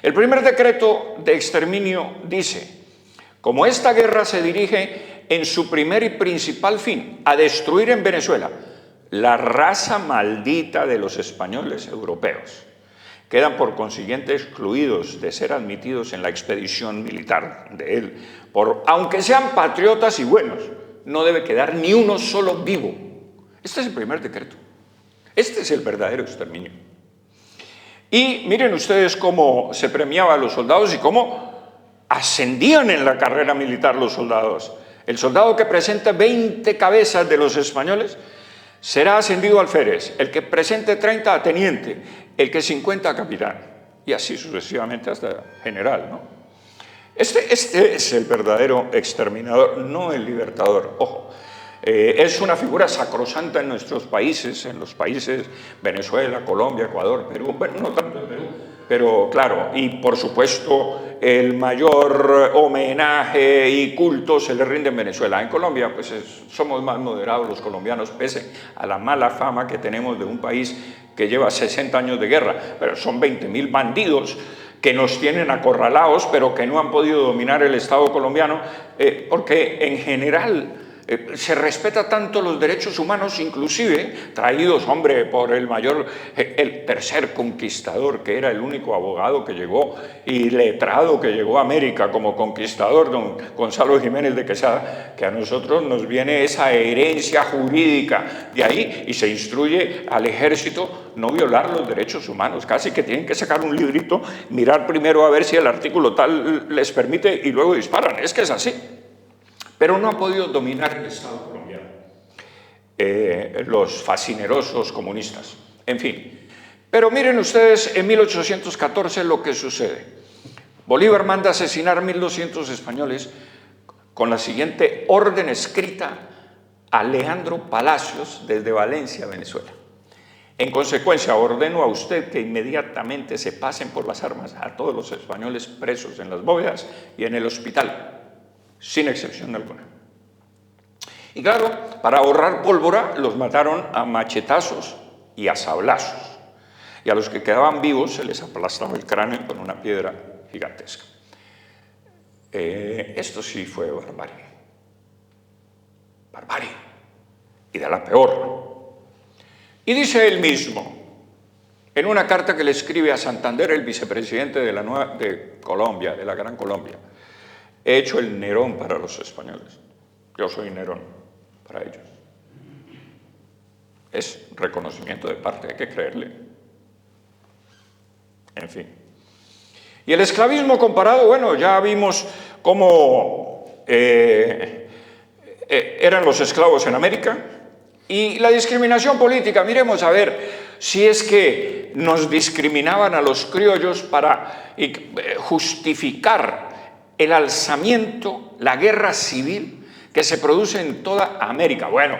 El primer decreto de exterminio dice: como esta guerra se dirige en su primer y principal fin a destruir en Venezuela la raza maldita de los españoles europeos, quedan por consiguiente excluidos de ser admitidos en la expedición militar de él, aunque sean patriotas y buenos, no debe quedar ni uno solo vivo. Este es el primer decreto. Este es el verdadero exterminio. Y miren ustedes cómo se premiaba a los soldados y cómo ascendían en la carrera militar los soldados. El soldado que presente 20 cabezas de los españoles será ascendido a alférez, el que presente 30 a teniente, el que 50 a capitán, y así sucesivamente hasta general, ¿no? Este es el verdadero exterminador, no el libertador. Ojo, es una figura sacrosanta en nuestros países, en los países Venezuela, Colombia, Ecuador, Perú, bueno, no tanto en Perú, pero claro, y por supuesto el mayor homenaje y culto se le rinde en Venezuela. En Colombia pues somos más moderados los colombianos, pese a la mala fama que tenemos de un país que lleva 60 años de guerra, pero son 20.000 bandidos que nos tienen acorralados, pero que no han podido dominar el Estado colombiano, porque en general se respeta tanto los derechos humanos, inclusive traídos, hombre, por el tercer conquistador, que era el único abogado que llegó y letrado que llegó a América como conquistador, don Gonzalo Jiménez de Quesada, que a nosotros nos viene esa herencia jurídica de ahí, y se instruye al ejército no violar los derechos humanos, casi que tienen que sacar un librito, mirar primero a ver si el artículo tal les permite y luego disparan. Es que es así. Pero no han podido dominar el Estado colombiano, los fascinerosos comunistas, en fin. Pero miren ustedes en 1814 lo que sucede. Bolívar manda asesinar 1.200 españoles con la siguiente orden escrita a Leandro Palacios desde Valencia, Venezuela. En consecuencia, ordeno a usted que inmediatamente se pasen por las armas a todos los españoles presos en las bóvedas y en el hospital, sin excepción alguna. Y claro, para ahorrar pólvora, los mataron a machetazos y a sablazos. Y a los que quedaban vivos se les aplastaba el cráneo con una piedra gigantesca. Esto sí fue barbarie. Barbarie. Y de la peor. Y dice él mismo, en una carta que le escribe a Santander, el vicepresidente de Colombia, de la Gran Colombia: he hecho el Nerón para los españoles. Yo soy Nerón para ellos. Es reconocimiento de parte, hay que creerle. En fin. Y el esclavismo comparado, bueno, ya vimos cómo eran los esclavos en América. Y la discriminación política, miremos a ver si es que nos discriminaban a los criollos para justificar el alzamiento, la guerra civil que se produce en toda América. Bueno,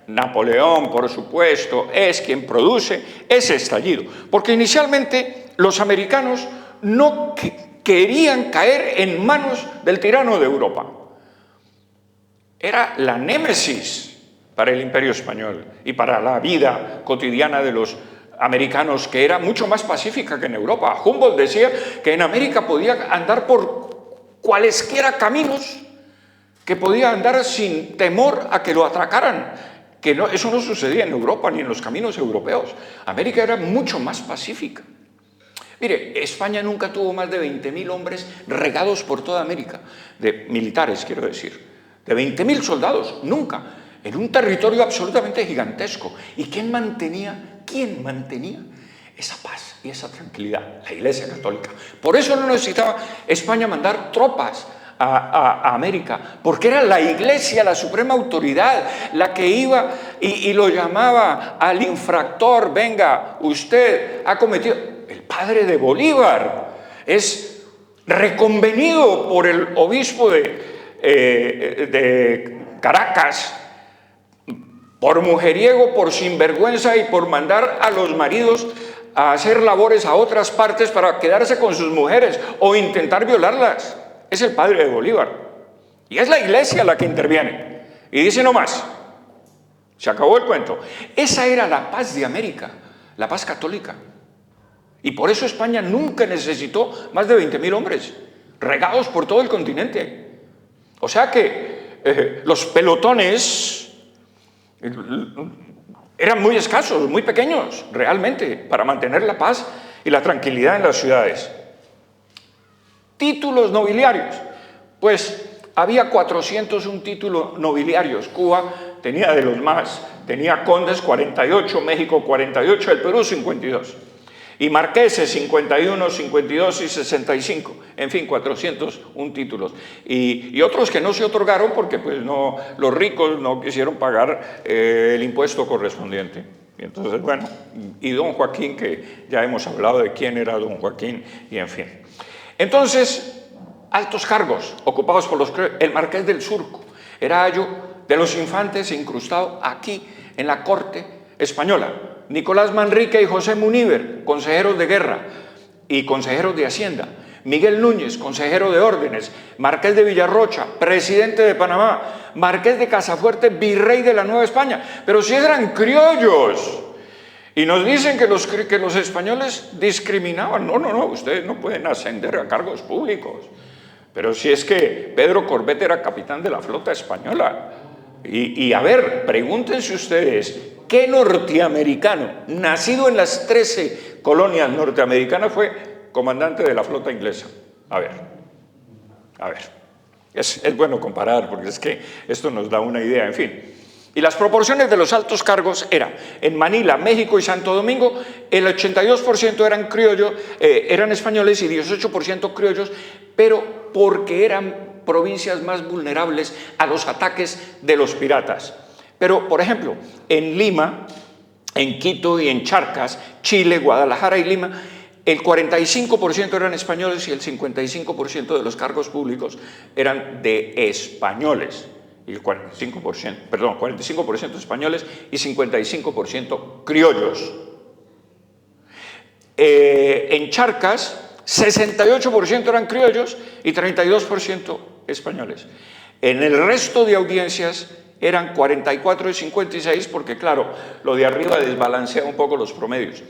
Napoleón, por supuesto, es quien produce ese estallido, porque inicialmente los americanos no querían caer en manos del tirano de Europa. Era la némesis para el Imperio Español y para la vida cotidiana de los americanos, que era mucho más pacífica que en Europa. Humboldt decía que en América podía andar por cualesquiera caminos, que podía andar sin temor a que lo atracaran, que no, eso no sucedía en Europa ni en los caminos europeos. América era mucho más pacífica. Mire, España nunca tuvo más de 20.000 hombres regados por toda América, de militares, quiero decir, de 20.000 soldados, nunca, en un territorio absolutamente gigantesco. ¿Y quién mantenía esa paz y esa tranquilidad? La Iglesia Católica. Por eso no necesitaba España mandar tropas a América, porque era la Iglesia, la suprema autoridad, la que iba y lo llamaba al infractor: venga, usted ha cometido... el padre de Bolívar, es reconvenido por el obispo de Caracas, por mujeriego, por sinvergüenza y por mandar a los maridos a hacer labores a otras partes para quedarse con sus mujeres o intentar violarlas. Es el padre de Bolívar. Y es la iglesia la que interviene. Y dice no más. Se acabó el cuento. Esa era la paz de América, la paz católica. Y por eso España nunca necesitó más de 20.000 hombres, regados por todo el continente. O sea que los pelotones eran muy escasos, muy pequeños, realmente, para mantener la paz y la tranquilidad en las ciudades. Títulos nobiliarios. Pues había 401 títulos nobiliarios. Cuba tenía de los más. Tenía condes 48, México 48, el Perú 52. Y marqueses 51, 52 y 65. En fin, 401 títulos. Y otros que no se otorgaron porque pues, no, los ricos no quisieron pagar el impuesto correspondiente. Y entonces, bueno, y don Joaquín, que ya hemos hablado de quién era don Joaquín, y en fin. Entonces, altos cargos ocupados por el marqués del Surco. Era ayo de los infantes incrustado aquí en la corte española. Nicolás Manrique y José Muníver, consejeros de guerra y consejeros de Hacienda. Miguel Núñez, consejero de órdenes. Marqués de Villarrocha, presidente de Panamá. Marqués de Casafuerte, virrey de la Nueva España. Pero si eran criollos. Y nos dicen que los españoles discriminaban. No, ustedes no pueden ascender a cargos públicos. Pero si es que Pedro Corbet era capitán de la flota española. Y a ver, pregúntense ustedes, ¿qué norteamericano, nacido en las 13 colonias norteamericanas, fue comandante de la flota inglesa? A ver. Es bueno comparar, porque es que esto nos da una idea, en fin. Y las proporciones de los altos cargos eran, en Manila, México y Santo Domingo, el 82% eran criollos, eran españoles y 18% criollos, pero porque eran provincias más vulnerables a los ataques de los piratas. Pero, por ejemplo, en Lima, en Quito y en Charcas, Chile, Guadalajara y Lima, el 45% eran españoles y el 55% de los cargos públicos eran de españoles. Y el 45% españoles y 55% criollos. En Charcas, 68% eran criollos y 32% españoles. En el resto de audiencias eran 44 y 56 porque, claro, lo de arriba desbalancea un poco los promedios,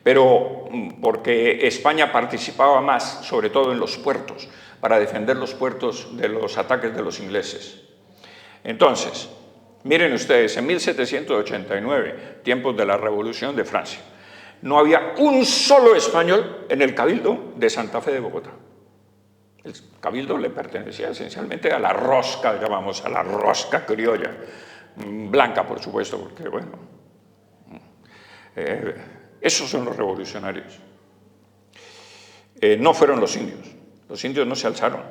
pero porque España participaba más, sobre todo en los puertos, para defender los puertos de los ataques de los ingleses. Entonces, miren ustedes, en 1789, tiempos de la Revolución de Francia, no había un solo español en el Cabildo de Santa Fe de Bogotá. El Cabildo le pertenecía esencialmente a la rosca, llamamos a la rosca criolla, blanca por supuesto, porque bueno, esos son los revolucionarios. No fueron los indios no se alzaron.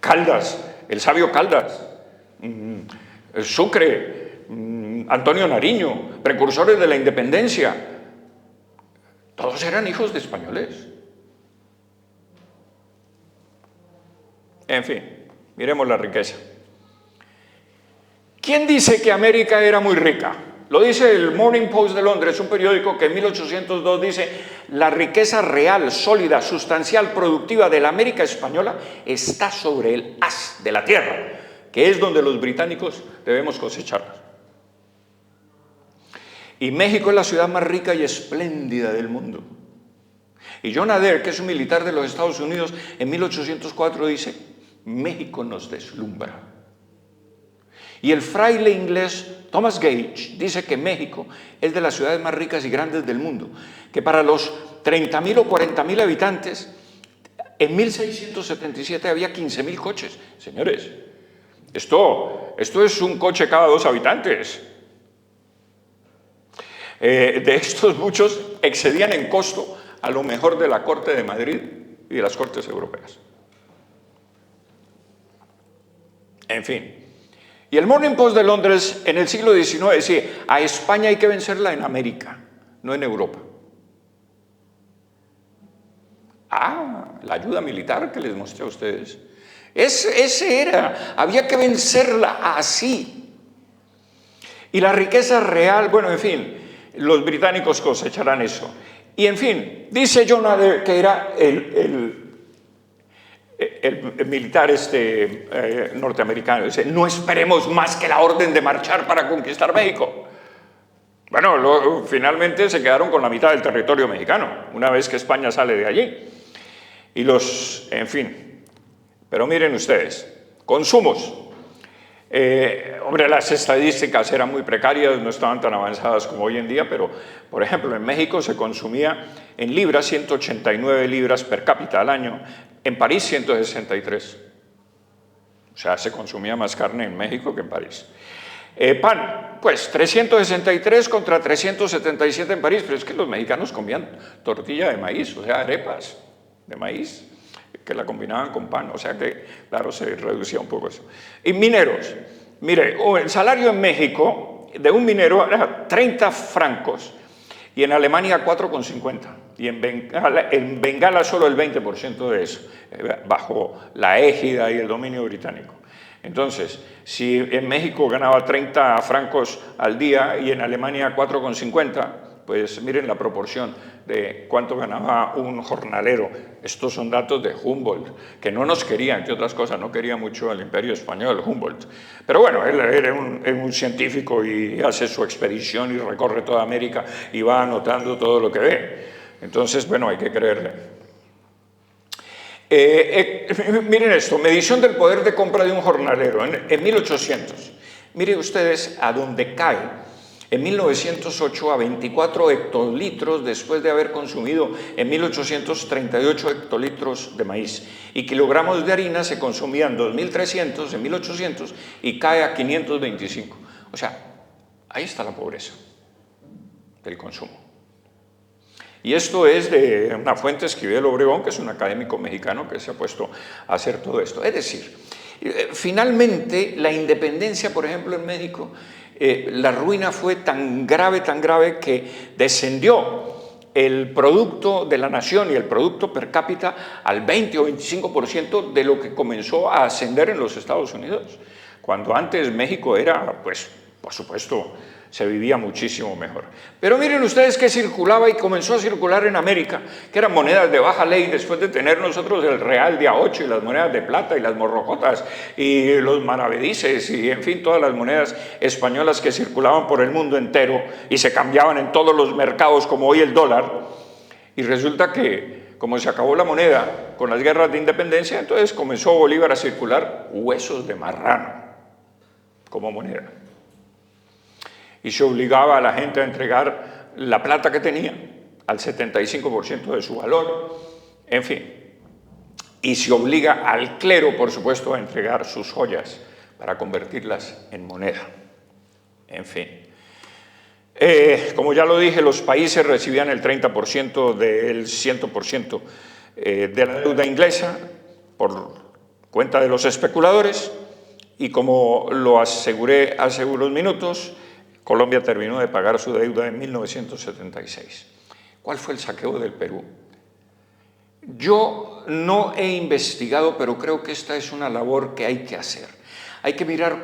Caldas, el sabio Caldas, Sucre, Antonio Nariño, precursores de la independencia, todos eran hijos de españoles. En fin, miremos la riqueza. ¿Quién dice que América era muy rica? Lo dice el Morning Post de Londres, un periódico que en 1802 dice: la riqueza real, sólida, sustancial, productiva de la América española está sobre el haz de la tierra, que es donde los británicos debemos cosecharla. Y México es la ciudad más rica y espléndida del mundo. Y John Adair, que es un militar de los Estados Unidos, en 1804 dice: México nos deslumbra. Y el fraile inglés Thomas Gage dice que México es de las ciudades más ricas y grandes del mundo, que para los 30.000 o 40.000 habitantes, en 1677 había 15.000 coches. Señores, esto es un coche cada 2 habitantes. De estos muchos excedían en costo a lo mejor de la Corte de Madrid y de las Cortes Europeas. En fin. Y el Morning Post de Londres en el siglo XIX decía: a España hay que vencerla en América. no en Europa. La ayuda militar que les mostré a ustedes. Ese era, había que vencerla así. Y la riqueza real, bueno, en fin, los británicos cosecharán eso. Y en fin, dice John Adair, que era el militar norteamericano, dice, no esperemos más que la orden de marchar para conquistar México. Bueno, finalmente se quedaron con la mitad del territorio mexicano, una vez que España sale de allí. Y en fin, pero miren ustedes, consumos. Hombre, las estadísticas eran muy precarias, no estaban tan avanzadas como hoy en día, pero, por ejemplo, en México se consumía en libras 189 libras per cápita al año, en París 163. O sea, se consumía más carne en México que en París. Pan, pues 363 contra 377 en París, pero es que los mexicanos comían tortilla de maíz, o sea, arepas de maíz, que la combinaban con pan, o sea que, claro, se reducía un poco eso. Y mineros, mire, el salario en México de un minero era 30 francos y en Alemania 4,50 y en Bengala solo el 20% de eso, bajo la égida y el dominio británico. Entonces, si en México ganaba 30 francos al día y en Alemania 4,50, pues miren la proporción de cuánto ganaba un jornalero. Estos son datos de Humboldt, que no nos quería, entre otras cosas, no quería mucho al Imperio Español, Humboldt. Pero bueno, él era un científico y hace su expedición y recorre toda América y va anotando todo lo que ve. Entonces, bueno, hay que creerle. Miren esto, medición del poder de compra de un jornalero en 1800. Miren ustedes a dónde cae. En 1908 a 24 hectolitros después de haber consumido en 1838 hectolitros de maíz. Y kilogramos de harina se consumían 2.300 en 1800 y cae a 525. O sea, ahí está la pobreza del consumo. Y esto es de una fuente, Esquivel Obregón, que es un académico mexicano que se ha puesto a hacer todo esto. Es decir, finalmente la independencia, por ejemplo, en México, la ruina fue tan grave que descendió el producto de la nación y el producto per cápita al 20 o 25% de lo que comenzó a ascender en los Estados Unidos, cuando antes México era, pues, por supuesto, se vivía muchísimo mejor. Pero miren ustedes que circulaba y comenzó a circular en América, que eran monedas de baja ley, después de tener nosotros el real de a8 y las monedas de plata y las morrocotas y los maravedices y en fin todas las monedas españolas que circulaban por el mundo entero y se cambiaban en todos los mercados como hoy el dólar. Y resulta que como se acabó la moneda con las guerras de independencia, entonces comenzó Bolívar a circular huesos de marrano como moneda. Y se obligaba a la gente a entregar la plata que tenía al 75% de su valor, en fin. Y se obliga al clero, por supuesto, a entregar sus joyas para convertirlas en moneda, en fin. Como ya lo dije, los países recibían el 30% del 100% de la deuda inglesa por cuenta de los especuladores y como lo aseguré hace unos minutos, Colombia terminó de pagar su deuda en 1976. ¿Cuál fue el saqueo del Perú? Yo no he investigado, pero creo que esta es una labor que hay que hacer. Hay que mirar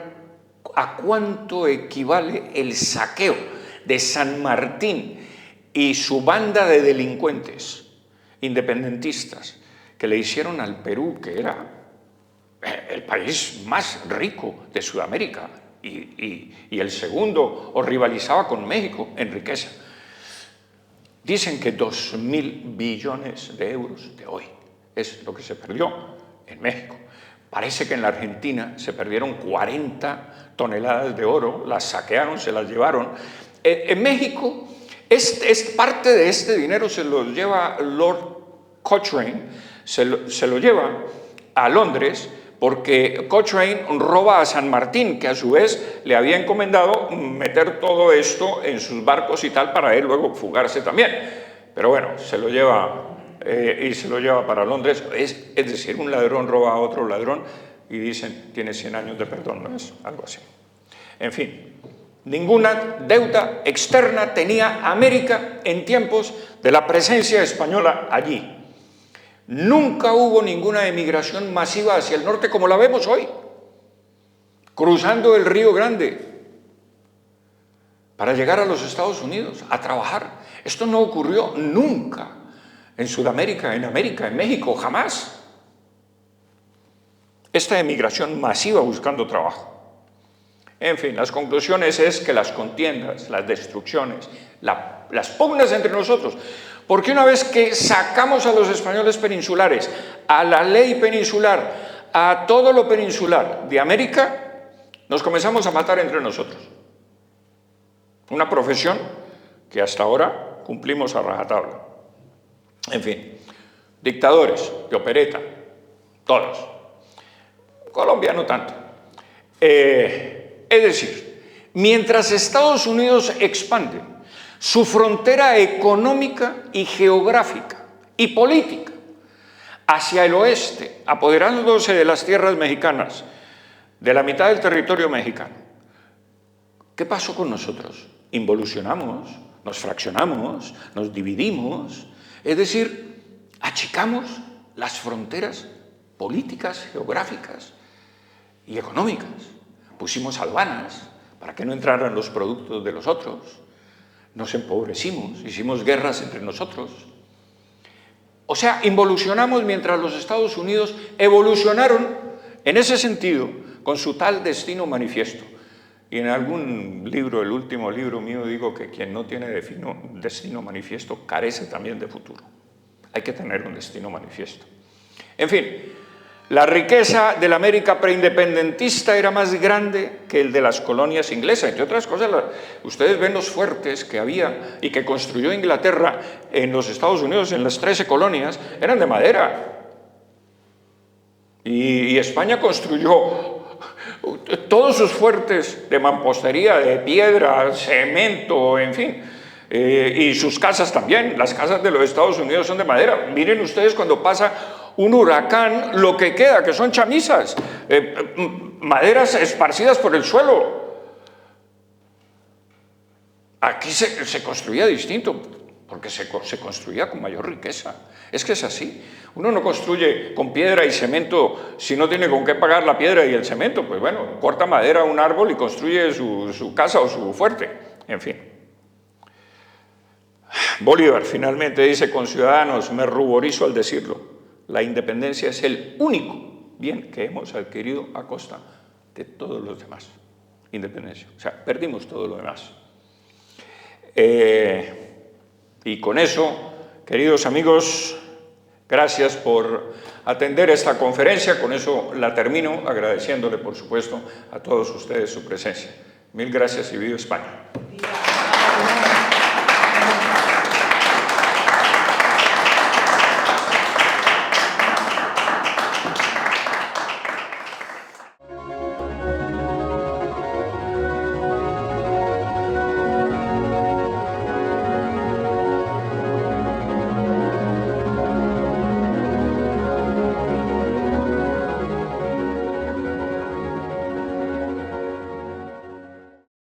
a cuánto equivale el saqueo de San Martín y su banda de delincuentes independentistas que le hicieron al Perú, que era el país más rico de Sudamérica, y el segundo, o rivalizaba con México en riqueza. Dicen que 2.000 billones de euros de hoy es lo que se perdió en México. Parece que en la Argentina se perdieron 40 toneladas de oro, las saquearon, se las llevaron. En México, parte de este dinero se lo lleva Lord Cochrane, se lo lleva a Londres, porque Cochrane roba a San Martín, que a su vez le había encomendado meter todo esto en sus barcos y tal, para él luego fugarse también. Pero bueno, se lo lleva y se lo lleva para Londres. Es decir, un ladrón roba a otro ladrón y dicen, tiene 100 años de perdón, ¿no es? Algo así. En fin, Ninguna deuda externa tenía América en tiempos de la presencia española allí. Nunca hubo ninguna emigración masiva hacia el norte como la vemos hoy, cruzando el Río Grande para llegar a los Estados Unidos a trabajar. Esto no ocurrió nunca en Sudamérica, en América, en México, jamás. Esta emigración masiva buscando trabajo. En fin, las conclusiones es que las contiendas, las destrucciones, las pugnas entre nosotros, porque una vez que sacamos a los españoles peninsulares, a la ley peninsular, a todo lo peninsular de América, nos comenzamos a matar entre nosotros. Una profesión que hasta ahora cumplimos a rajatabla. En fin, dictadores de opereta, todos. Colombia no tanto. Es decir, mientras Estados Unidos expande su frontera económica y geográfica y política hacia el oeste, apoderándose de las tierras mexicanas, de la mitad del territorio mexicano, ¿qué pasó con nosotros? Involucionamos, nos fraccionamos, nos dividimos, es decir, achicamos las fronteras políticas, geográficas y económicas. Pusimos aduanas para que no entraran los productos de los otros, nos empobrecimos, hicimos guerras entre nosotros. O sea, involucionamos mientras los Estados Unidos evolucionaron en ese sentido con su tal destino manifiesto. Y en algún libro, el último libro mío, digo que quien no tiene destino manifiesto carece también de futuro. Hay que tener un destino manifiesto. En fin, la riqueza de la América preindependentista era más grande que el de las colonias inglesas. Entre otras cosas, ustedes ven los fuertes que había y que construyó Inglaterra en los Estados Unidos, en las 13 colonias, eran de madera. Y España construyó todos sus fuertes de mampostería, de piedra, cemento, en fin. Y sus casas también, las casas de los Estados Unidos son de madera. Miren ustedes cuando pasa un huracán, lo que queda, que son chamisas, maderas esparcidas por el suelo. Aquí se construía distinto, porque se construía con mayor riqueza. Es que es así. Uno no construye con piedra y cemento si no tiene con qué pagar la piedra y el cemento. Pues bueno, corta madera a un árbol y construye su casa o su fuerte. En fin. Bolívar finalmente dice: conciudadanos, me ruborizo al decirlo, la independencia es el único bien que hemos adquirido a costa de todos los demás. Independencia. O sea, perdimos todo lo demás. Y con eso, queridos amigos, gracias por atender esta conferencia. Con eso la termino, agradeciéndole, por supuesto, a todos ustedes su presencia. Mil gracias y viva España.